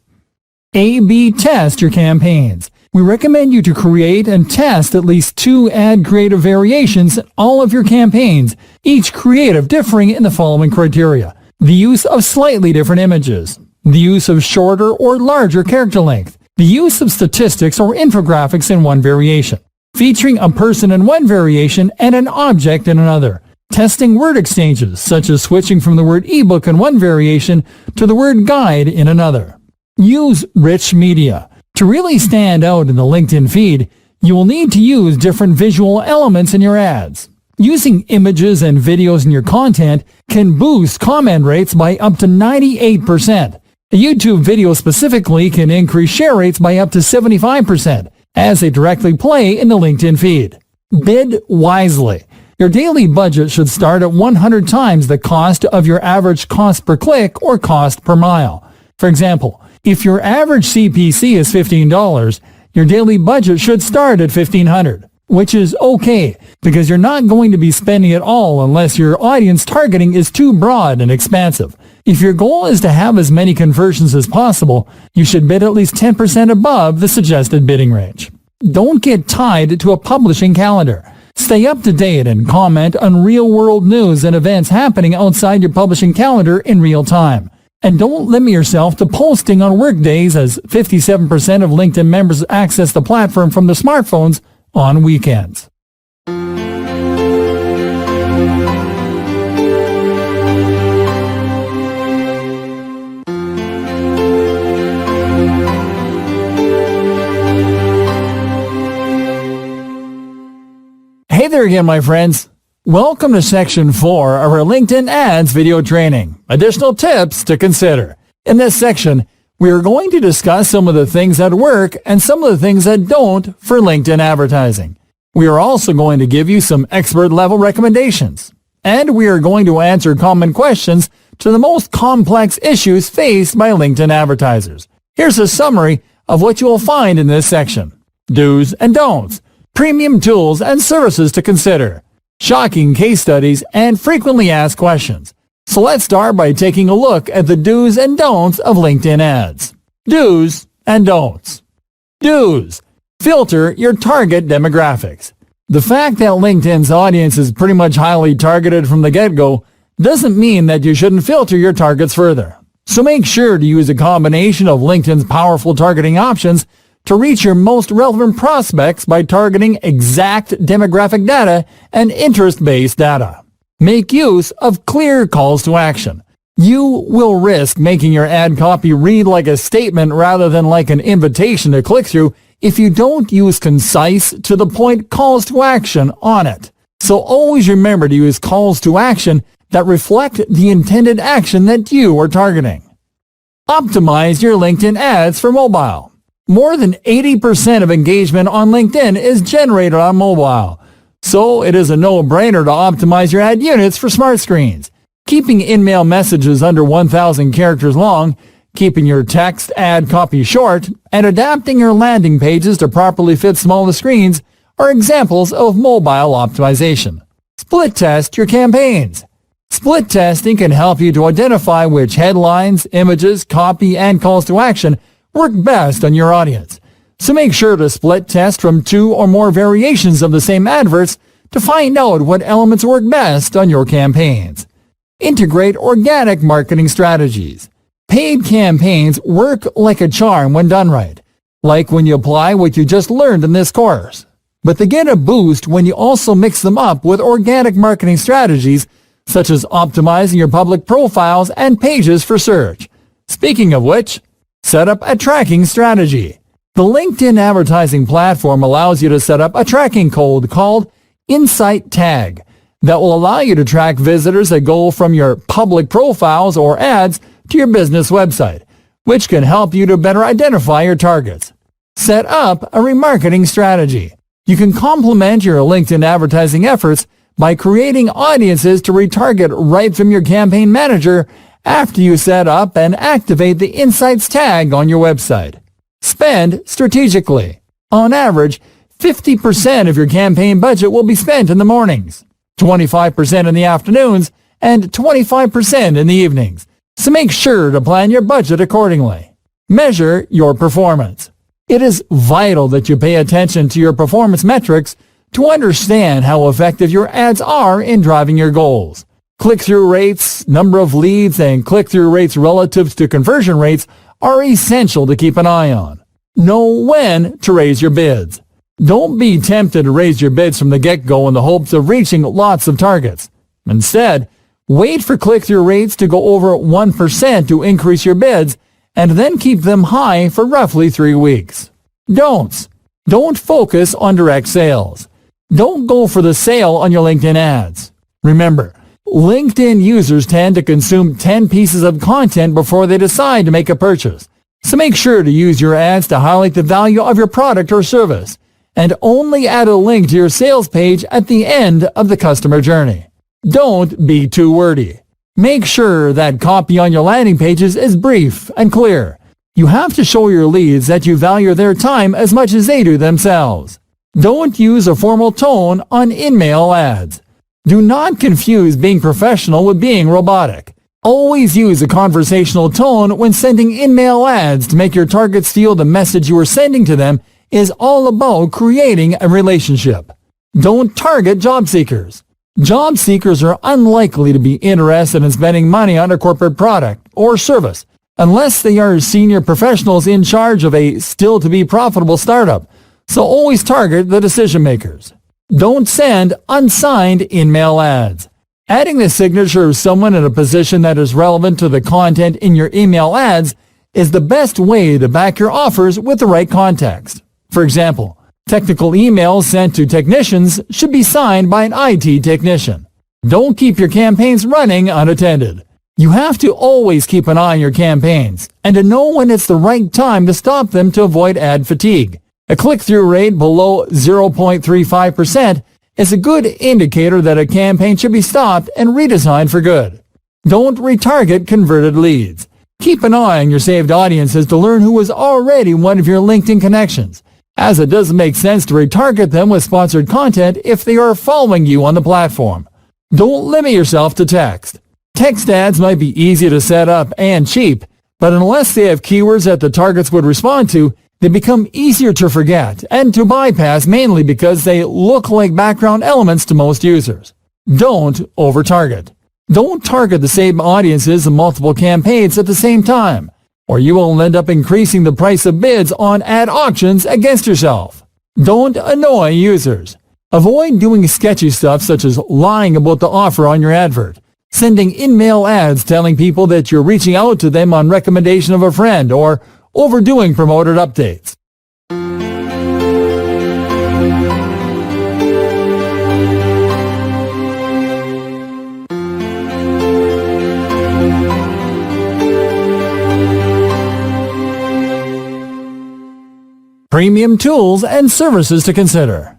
A/B test your campaigns. We recommend you to create and test at least 2 ad creative variations in all of your campaigns, each creative differing in the following criteria. The use of slightly different images. The use of shorter or larger character length. The use of statistics or infographics in one variation. Featuring a person in one variation and an object in another. Testing word exchanges, such as switching from the word ebook in one variation to the word guide in another. Use rich media. To really stand out in the LinkedIn feed, you will need to use different visual elements in your ads. Using images and videos in your content can boost comment rates by up to 98%. A YouTube video specifically can increase share rates by up to 75%, as they directly play in the LinkedIn feed. Bid wisely. Your daily budget should start at 100 times the cost of your average cost per click or cost per mile. For example, if your average CPC is $15, your daily budget should start at $1,500, which is okay because you're not going to be spending it all unless your audience targeting is too broad and expansive. If your goal is to have as many conversions as possible, you should bid at least 10% above the suggested bidding range. Don't get tied to a publishing calendar. Stay up to date and comment on real-world news and events happening outside your publishing calendar in real time. And don't limit yourself to posting on work days, as 57% of LinkedIn members access the platform from their smartphones on weekends. Hey there again, my friends. Welcome to Section 4 of our LinkedIn Ads video training. Additional tips to consider. In this section, we are going to discuss some of the things that work and some of the things that don't for LinkedIn advertising. We are also going to give you some expert-level recommendations. And we are going to answer common questions to the most complex issues faced by LinkedIn advertisers. Here's a summary of what you will find in this section. Do's and don'ts, premium tools and services to consider, shocking case studies, and frequently asked questions. So let's start by taking a look at the do's and don'ts of LinkedIn ads. Do's and don'ts. Do's. Filter your target demographics. The fact that LinkedIn's audience is pretty much highly targeted from the get-go doesn't mean that you shouldn't filter your targets further. So make sure to use a combination of LinkedIn's powerful targeting options to reach your most relevant prospects by targeting exact demographic data and interest-based data. Make use of clear calls to action. You will risk making your ad copy read like a statement rather than like an invitation to click through if you don't use concise, to-the-point calls to action on it. So always remember to use calls to action that reflect the intended action that you are targeting. Optimize your LinkedIn ads for mobile. More than 80% of engagement on LinkedIn is generated on mobile, so it is a no-brainer to optimize your ad units for smart screens. Keeping in-mail messages under 1,000 characters long, keeping your text ad copy short, and adapting your landing pages to properly fit smaller screens are examples of mobile optimization. Split test your campaigns. Split testing can help you to identify which headlines, images, copy, and calls to action work best on your audience. So make sure to split test from 2 or more variations of the same adverts to find out what elements work best on your campaigns. Integrate organic marketing strategies. Paid campaigns work like a charm when done right, like when you apply what you just learned in this course. But they get a boost when you also mix them up with organic marketing strategies such as optimizing your public profiles and pages for search. Speaking of which, set up a tracking strategy. The LinkedIn advertising platform allows you to set up a tracking code called Insight Tag that will allow you to track visitors that go from your public profiles or ads to your business website, which can help you to better identify your targets. Set up a remarketing strategy. You can complement your LinkedIn advertising efforts by creating audiences to retarget right from your campaign manager after you set up and activate the Insights tag on your website. Spend strategically. On average, 50% of your campaign budget will be spent in the mornings, 25% in the afternoons, and 25% in the evenings. So make sure to plan your budget accordingly. Measure your performance. It is vital that you pay attention to your performance metrics to understand how effective your ads are in driving your goals. Click-through rates, number of leads, and click-through rates relative to conversion rates are essential to keep an eye on. Know when to raise your bids. Don't be tempted to raise your bids from the get-go in the hopes of reaching lots of targets. Instead, wait for click-through rates to go over 1% to increase your bids, and then keep them high for roughly 3 weeks. Don'ts. Don't focus on direct sales. Don't go for the sale on your LinkedIn ads. Remember, LinkedIn users tend to consume 10 pieces of content before they decide to make a purchase. So make sure to use your ads to highlight the value of your product or service, and only add a link to your sales page at the end of the customer journey. Don't be too wordy. Make sure that copy on your landing pages is brief and clear. You have to show your leads that you value their time as much as they do themselves. Don't use a formal tone on in-mail ads. Do not confuse being professional with being robotic. Always use a conversational tone when sending in-mail ads to make your targets feel the message you are sending to them is all about creating a relationship. Don't target job seekers. Job seekers are unlikely to be interested in spending money on a corporate product or service unless they are senior professionals in charge of a still-to-be profitable startup, so always target the decision makers. Don't send unsigned in-mail ads. Adding the signature of someone in a position that is relevant to the content in your email ads is the best way to back your offers with the right context. For example, technical emails sent to technicians should be signed by an IT technician. Don't keep your campaigns running unattended. You have to always keep an eye on your campaigns and to know when it's the right time to stop them to avoid ad fatigue. A click-through rate below 0.35% is a good indicator that a campaign should be stopped and redesigned for good. Don't retarget converted leads. Keep an eye on your saved audiences to learn who was already one of your LinkedIn connections, as it doesn't make sense to retarget them with sponsored content if they are following you on the platform. Don't limit yourself to text. Text ads might be easy to set up and cheap, but unless they have keywords that the targets would respond to, they become easier to forget and to bypass, mainly because they look like background elements to most users. Don't over-target. Don't target the same audiences in multiple campaigns at the same time, or you will end up increasing the price of bids on ad auctions against yourself. Don't annoy users. Avoid doing sketchy stuff such as lying about the offer on your advert, sending in-mail ads telling people that you're reaching out to them on recommendation of a friend, or overdoing promoted updates. Premium tools and services to consider.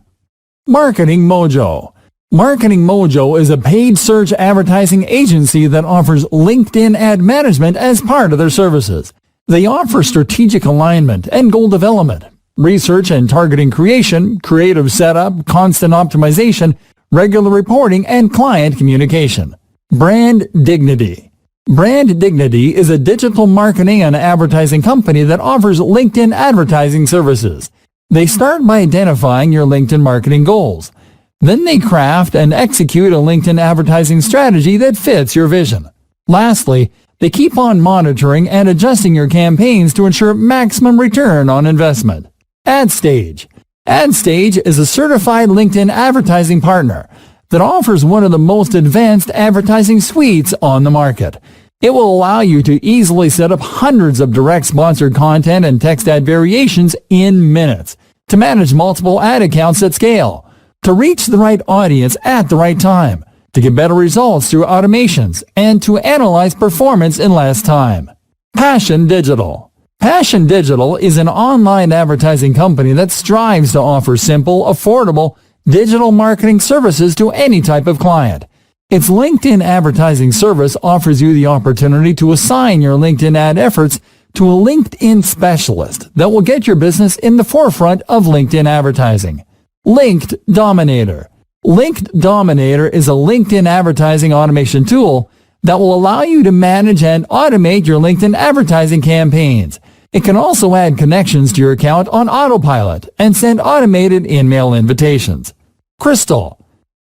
Marketing Mojo. Marketing Mojo is a paid search advertising agency that offers LinkedIn ad management as part of their services. They offer strategic alignment and goal development, research and targeting creation, creative setup, constant optimization, regular reporting, and client communication. Brand Dignity. Brand Dignity is a digital marketing and advertising company that offers LinkedIn advertising services. They start by identifying your LinkedIn marketing goals. Then they craft and execute a LinkedIn advertising strategy that fits your vision. Lastly, they keep on monitoring and adjusting your campaigns to ensure maximum return on investment. AdStage. AdStage is a certified LinkedIn advertising partner that offers one of the most advanced advertising suites on the market. It will allow you to easily set up hundreds of direct sponsored content and text ad variations in minutes, to manage multiple ad accounts at scale, to reach the right audience at the right time, to get better results through automations, and to analyze performance in less time. Passion Digital. Passion Digital is an online advertising company that strives to offer simple, affordable digital marketing services to any type of client. Its LinkedIn advertising service offers you the opportunity to assign your LinkedIn ad efforts to a LinkedIn specialist that will get your business in the forefront of LinkedIn advertising. Linked Dominator. Linked Dominator is a LinkedIn advertising automation tool that will allow you to manage and automate your LinkedIn advertising campaigns. It can also add connections to your account on autopilot and send automated in-mail invitations. Crystal.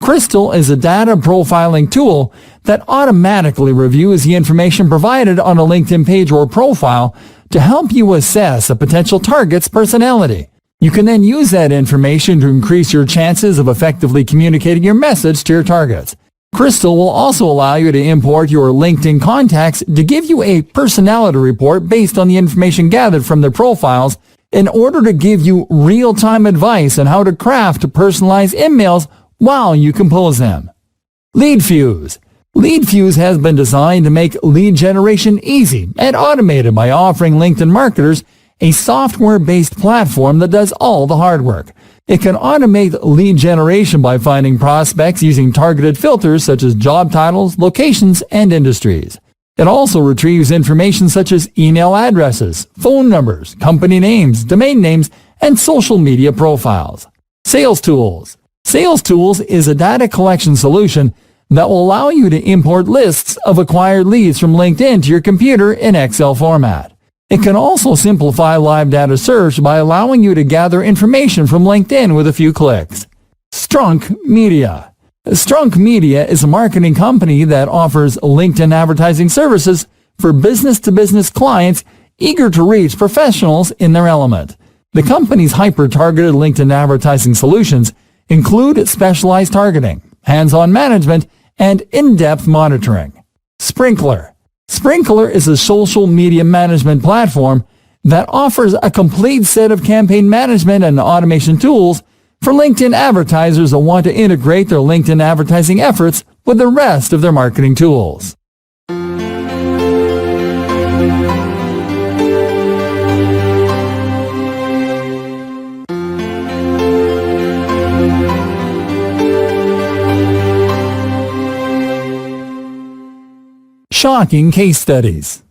Crystal is a data profiling tool that automatically reviews the information provided on a LinkedIn page or profile to help you assess a potential target's personality. You can then use that information to increase your chances of effectively communicating your message to your targets. Crystal will also allow you to import your LinkedIn contacts to give you a personality report based on the information gathered from their profiles in order to give you real-time advice on how to craft personalized emails while you compose them. LeadFuse. LeadFuse has been designed to make lead generation easy and automated by offering LinkedIn marketers a software-based platform that does all the hard work. It can automate lead generation by finding prospects using targeted filters such as job titles, locations, and industries. It also retrieves information such as email addresses, phone numbers, company names, domain names, and social media profiles. Sales Tools. Sales Tools is a data collection solution that will allow you to import lists of acquired leads from LinkedIn to your computer in Excel format. It can also simplify live data search by allowing you to gather information from LinkedIn with a few clicks. Strunk Media. Strunk Media is a marketing company that offers LinkedIn advertising services for business-to-business clients eager to reach professionals in their element. The company's hyper-targeted LinkedIn advertising solutions include specialized targeting, hands-on management, and in-depth monitoring. Sprinklr. Sprinklr is a social media management platform that offers a complete set of campaign management and automation tools for LinkedIn advertisers that want to integrate their LinkedIn advertising efforts with the rest of their marketing tools. Shocking case studies.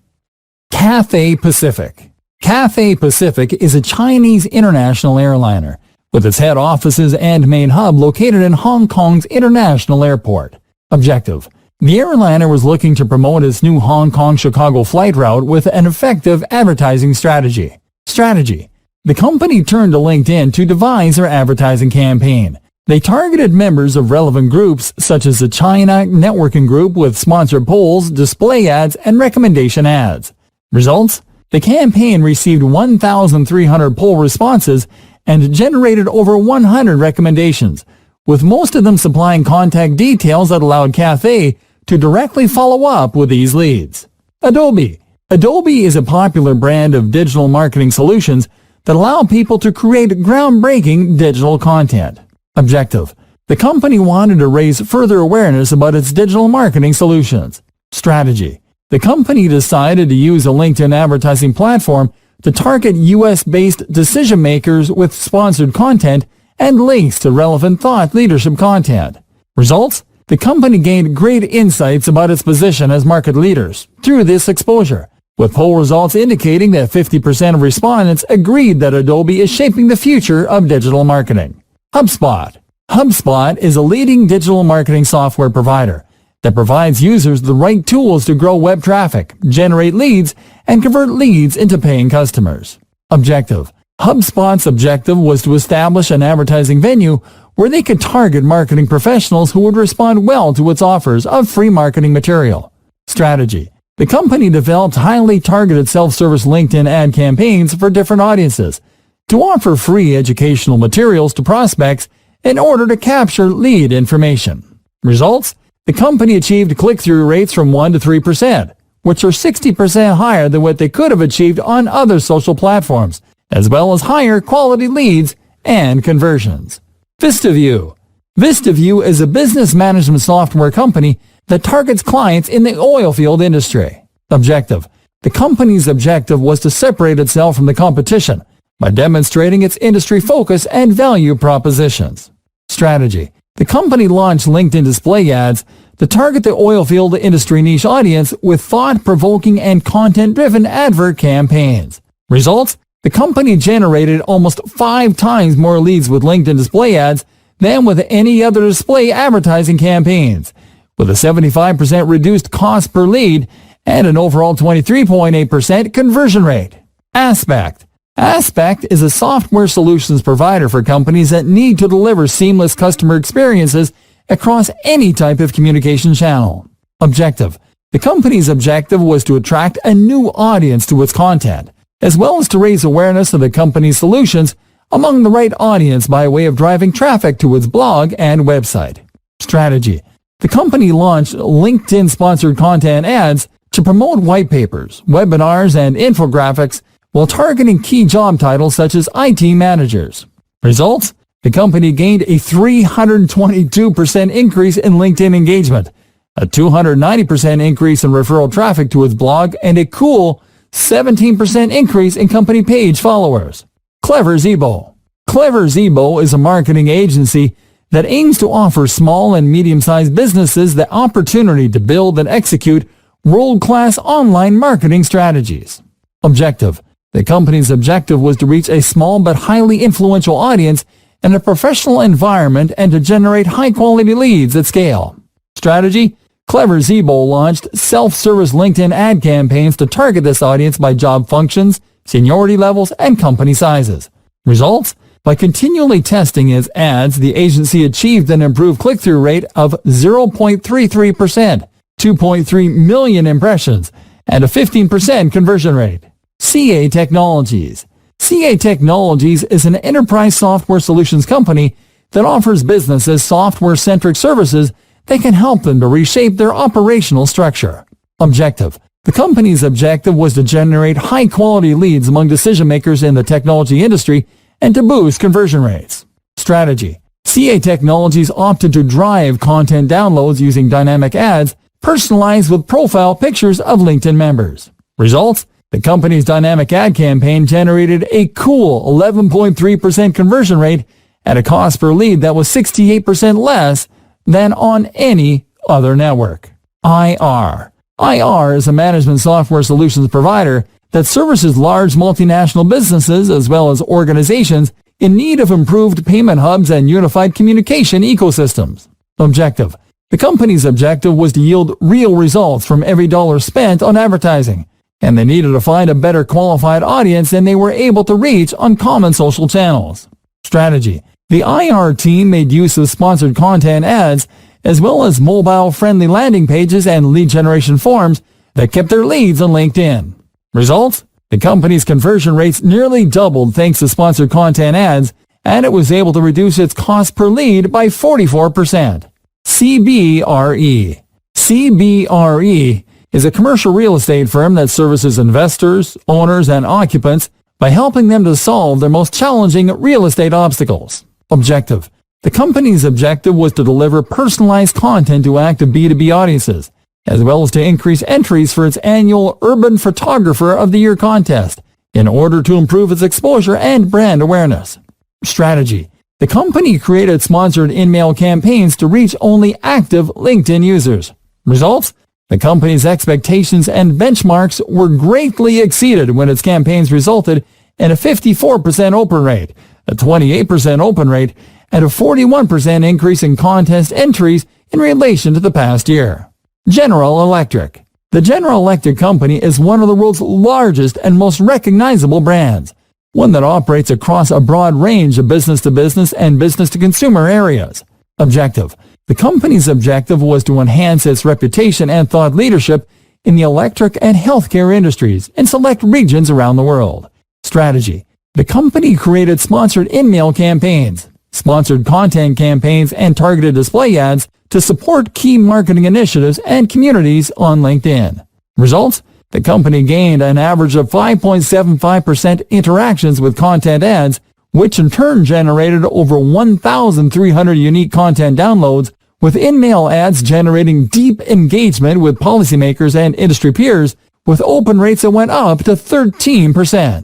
Cathay Pacific. Cathay Pacific is a Chinese international airliner with its head offices and main hub located in Hong Kong's International Airport. Objective. The airliner was looking to promote its new Hong Kong-Chicago flight route with an effective advertising strategy. Strategy. The company turned to LinkedIn to devise their advertising campaign. They targeted members of relevant groups such as the China Networking Group with sponsored polls, display ads, and recommendation ads. Results? The campaign received 1,300 poll responses and generated over 100 recommendations, with most of them supplying contact details that allowed Cathay to directly follow up with these leads. Adobe. Adobe is a popular brand of digital marketing solutions that allow people to create groundbreaking digital content. Objective. The company wanted to raise further awareness about its digital marketing solutions. Strategy. The company decided to use a LinkedIn advertising platform to target U.S.-based decision makers with sponsored content and links to relevant thought leadership content. Results? The company gained great insights about its position as market leaders through this exposure, with poll results indicating that 50% of respondents agreed that Adobe is shaping the future of digital marketing. HubSpot. HubSpot is a leading digital marketing software provider that provides users the right tools to grow web traffic, generate leads, and convert leads into paying customers. Objective. HubSpot's objective was to establish an advertising venue where they could target marketing professionals who would respond well to its offers of free marketing material. Strategy. The company developed highly targeted self-service LinkedIn ad campaigns for different audiences to offer free educational materials to prospects in order to capture lead information. Results? The company achieved click-through rates from 1 to 3%, which are 60% higher than what they could have achieved on other social platforms, as well as higher quality leads and conversions. VistaView. VistaView is a business management software company that targets clients in the oilfield industry. Objective. The company's objective was to separate itself from the competition by demonstrating its industry focus and value propositions. Strategy. The company launched LinkedIn display ads to target the oilfield industry niche audience with thought-provoking and content-driven advert campaigns. Results? The company generated almost 5 times more leads with LinkedIn display ads than with any other display advertising campaigns, with a 75% reduced cost per lead and an overall 23.8% conversion rate. Aspect. Aspect is a software solutions provider for companies that need to deliver seamless customer experiences across any type of communication channel. Objective. The company's objective was to attract a new audience to its content, as well as to raise awareness of the company's solutions among the right audience by way of driving traffic to its blog and website. Strategy. The company launched LinkedIn-sponsored content ads to promote white papers, webinars, and infographics while targeting key job titles such as IT managers. Results? The company gained a 322% increase in LinkedIn engagement, a 290% increase in referral traffic to its blog, and a cool 17% increase in company page followers. Clever Zebo. Clever Zebo is a marketing agency that aims to offer small and medium-sized businesses the opportunity to build and execute world-class online marketing strategies. Objective. The company's objective was to reach a small but highly influential audience in a professional environment and to generate high-quality leads at scale. Strategy. Clever Zebo launched self-service LinkedIn ad campaigns to target this audience by job functions, seniority levels, and company sizes. Results? By continually testing its ads, the agency achieved an improved click-through rate of 0.33%, 2.3 million impressions, and a 15% conversion rate. CA Technologies. CA Technologies is an enterprise software solutions company that offers businesses software-centric services that can help them to reshape their operational structure. Objective. The company's objective was to generate high-quality leads among decision-makers in the technology industry and to boost conversion rates. Strategy. CA Technologies opted to drive content downloads using dynamic ads personalized with profile pictures of LinkedIn members. Results? The company's dynamic ad campaign generated a cool 11.3% conversion rate at a cost per lead that was 68% less than on any other network. IR. IR is a management software solutions provider that services large multinational businesses as well as organizations in need of improved payment hubs and unified communication ecosystems. Objective. The company's objective was to yield real results from every dollar spent on advertising, and they needed to find a better qualified audience than they were able to reach on common social channels. Strategy. The IR team made use of sponsored content ads as well as mobile-friendly landing pages and lead generation forms that kept their leads on LinkedIn. Results? The company's conversion rates nearly doubled thanks to sponsored content ads, and it was able to reduce its cost per lead by 44%. CBRE. CBRE is a commercial real estate firm that services investors, owners, and occupants by helping them to solve their most challenging real estate obstacles. Objective. The company's objective was to deliver personalized content to active B2B audiences, as well as to increase entries for its annual Urban Photographer of the Year contest in order to improve its exposure and brand awareness. Strategy. The company created sponsored in-mail campaigns to reach only active LinkedIn users. Results? The company's expectations and benchmarks were greatly exceeded when its campaigns resulted in a 54% open rate, a 28% open rate, and a 41% increase in contest entries in relation to the past year. General Electric. The General Electric Company is one of the world's largest and most recognizable brands, one that operates across a broad range of business-to-business and business-to-consumer areas. Objective. The company's objective was to enhance its reputation and thought leadership in the electric and healthcare industries in select regions around the world. Strategy. The company created sponsored in-mail campaigns, sponsored content campaigns, and targeted display ads to support key marketing initiatives and communities on LinkedIn. Results? The company gained an average of 5.75% interactions with content ads, which in turn generated over 1,300 unique content downloads, with in-mail ads generating deep engagement with policymakers and industry peers, with open rates that went up to 13%.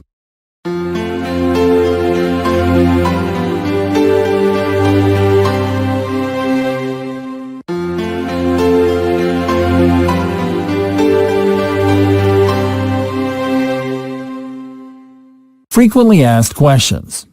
Frequently asked questions.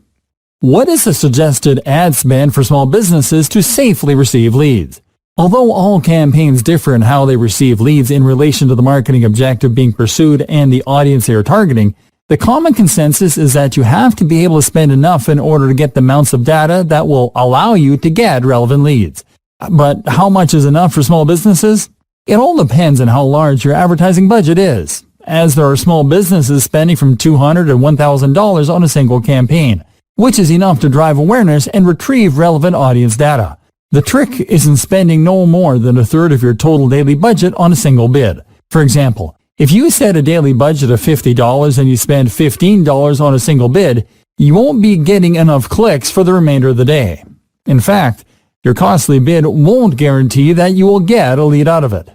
What is the suggested ad spend for small businesses to safely receive leads? Although all campaigns differ in how they receive leads in relation to the marketing objective being pursued and the audience they are targeting, the common consensus is that you have to be able to spend enough in order to get the amounts of data that will allow you to get relevant leads. But how much is enough for small businesses? It all depends on how large your advertising budget is, as there are small businesses spending from $200 to $1,000 on a single campaign, which is enough to drive awareness and retrieve relevant audience data. The trick is in spending no more than a third of your total daily budget on a single bid. For example, if you set a daily budget of $50 and you spend $15 on a single bid, you won't be getting enough clicks for the remainder of the day. In fact, your costly bid won't guarantee that you will get a lead out of it.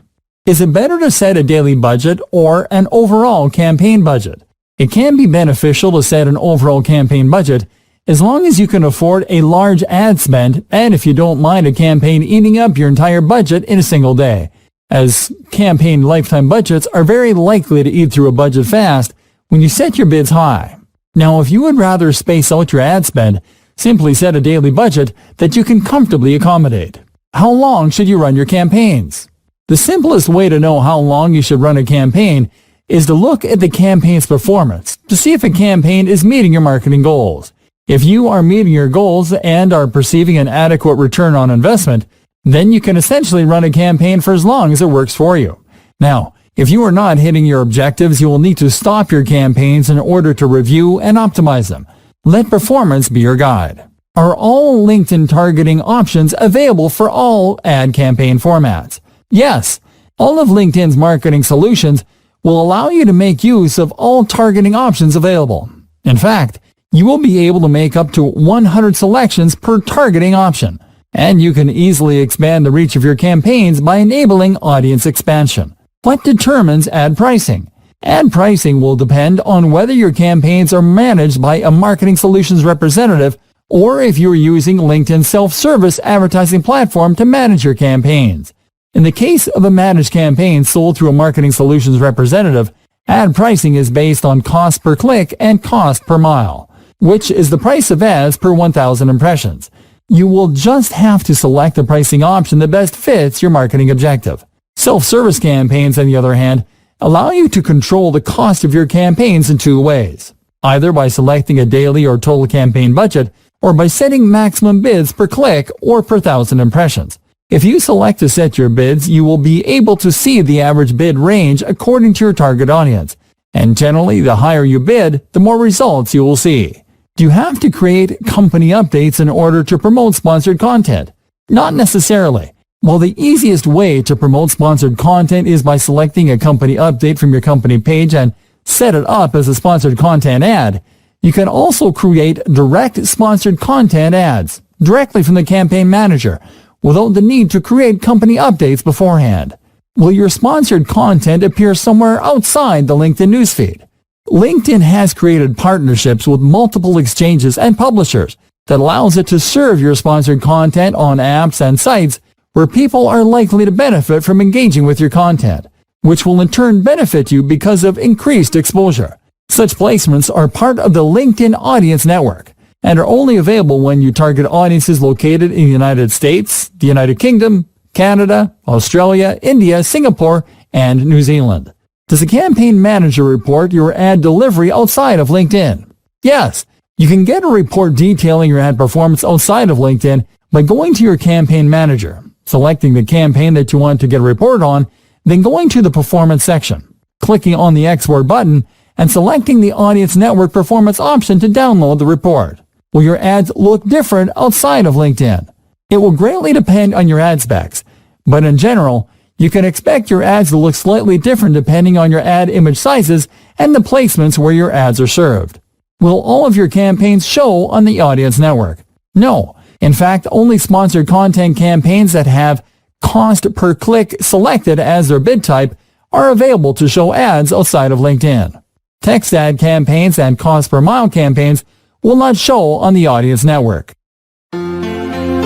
Is it better to set a daily budget or an overall campaign budget? It can be beneficial to set an overall campaign budget as long as you can afford a large ad spend and if you don't mind a campaign eating up your entire budget in a single day, as campaign lifetime budgets are very likely to eat through a budget fast when you set your bids high. Now, if you would rather space out your ad spend, simply set a daily budget that you can comfortably accommodate. How long should you run your campaigns? The simplest way to know how long you should run a campaign is to look at the campaign's performance to see if a campaign is meeting your marketing goals. If you are meeting your goals and are perceiving an adequate return on investment, then you can essentially run a campaign for as long as it works for you. Now, if you are not hitting your objectives, you will need to stop your campaigns in order to review and optimize them. Let performance be your guide. Are all LinkedIn targeting options available for all ad campaign formats? Yes, all of LinkedIn's marketing solutions will allow you to make use of all targeting options available. In fact, you will be able to make up to 100 selections per targeting option, and you can easily expand the reach of your campaigns by enabling audience expansion. What determines ad pricing? Ad pricing will depend on whether your campaigns are managed by a marketing solutions representative or if you're using LinkedIn's self-service advertising platform to manage your campaigns. In the case of a managed campaign sold through a marketing solutions representative, ad pricing is based on cost per click and cost per mile, which is the price of ads per 1,000 impressions. You will just have to select the pricing option that best fits your marketing objective. Self-service campaigns, on the other hand, allow you to control the cost of your campaigns in two ways, either by selecting a daily or total campaign budget, or by setting maximum bids per click or per 1,000 impressions. If you select to set your bids, you will be able to see the average bid range according to your target audience, and generally the higher you bid, the more results you will see. Do you have to create company updates in order to promote sponsored content? Not necessarily. While the easiest way to promote sponsored content is by selecting a company update from your company page and set it up as a sponsored content ad, you can also create direct sponsored content ads directly from the campaign manager without the need to create company updates beforehand. Will your sponsored content appear somewhere outside the LinkedIn newsfeed? LinkedIn has created partnerships with multiple exchanges and publishers that allows it to serve your sponsored content on apps and sites where people are likely to benefit from engaging with your content, which will in turn benefit you because of increased exposure. Such placements are part of the LinkedIn Audience Network and are only available when you target audiences located in the United States, the United Kingdom, Canada, Australia, India, Singapore, and New Zealand. Does a campaign manager report your ad delivery outside of LinkedIn? Yes, you can get a report detailing your ad performance outside of LinkedIn by going to your campaign manager, selecting the campaign that you want to get a report on, then going to the performance section, clicking on the export button, and selecting the Audience Network Performance option to download the report. Will your ads look different outside of LinkedIn? It will greatly depend on your ad specs, but in general, you can expect your ads to look slightly different depending on your ad image sizes and the placements where your ads are served. Will all of your campaigns show on the Audience Network? No. In fact, only sponsored content campaigns that have cost per click selected as their bid type are available to show ads outside of LinkedIn. Text ad campaigns and cost per mile campaigns will not show on the Audience Network.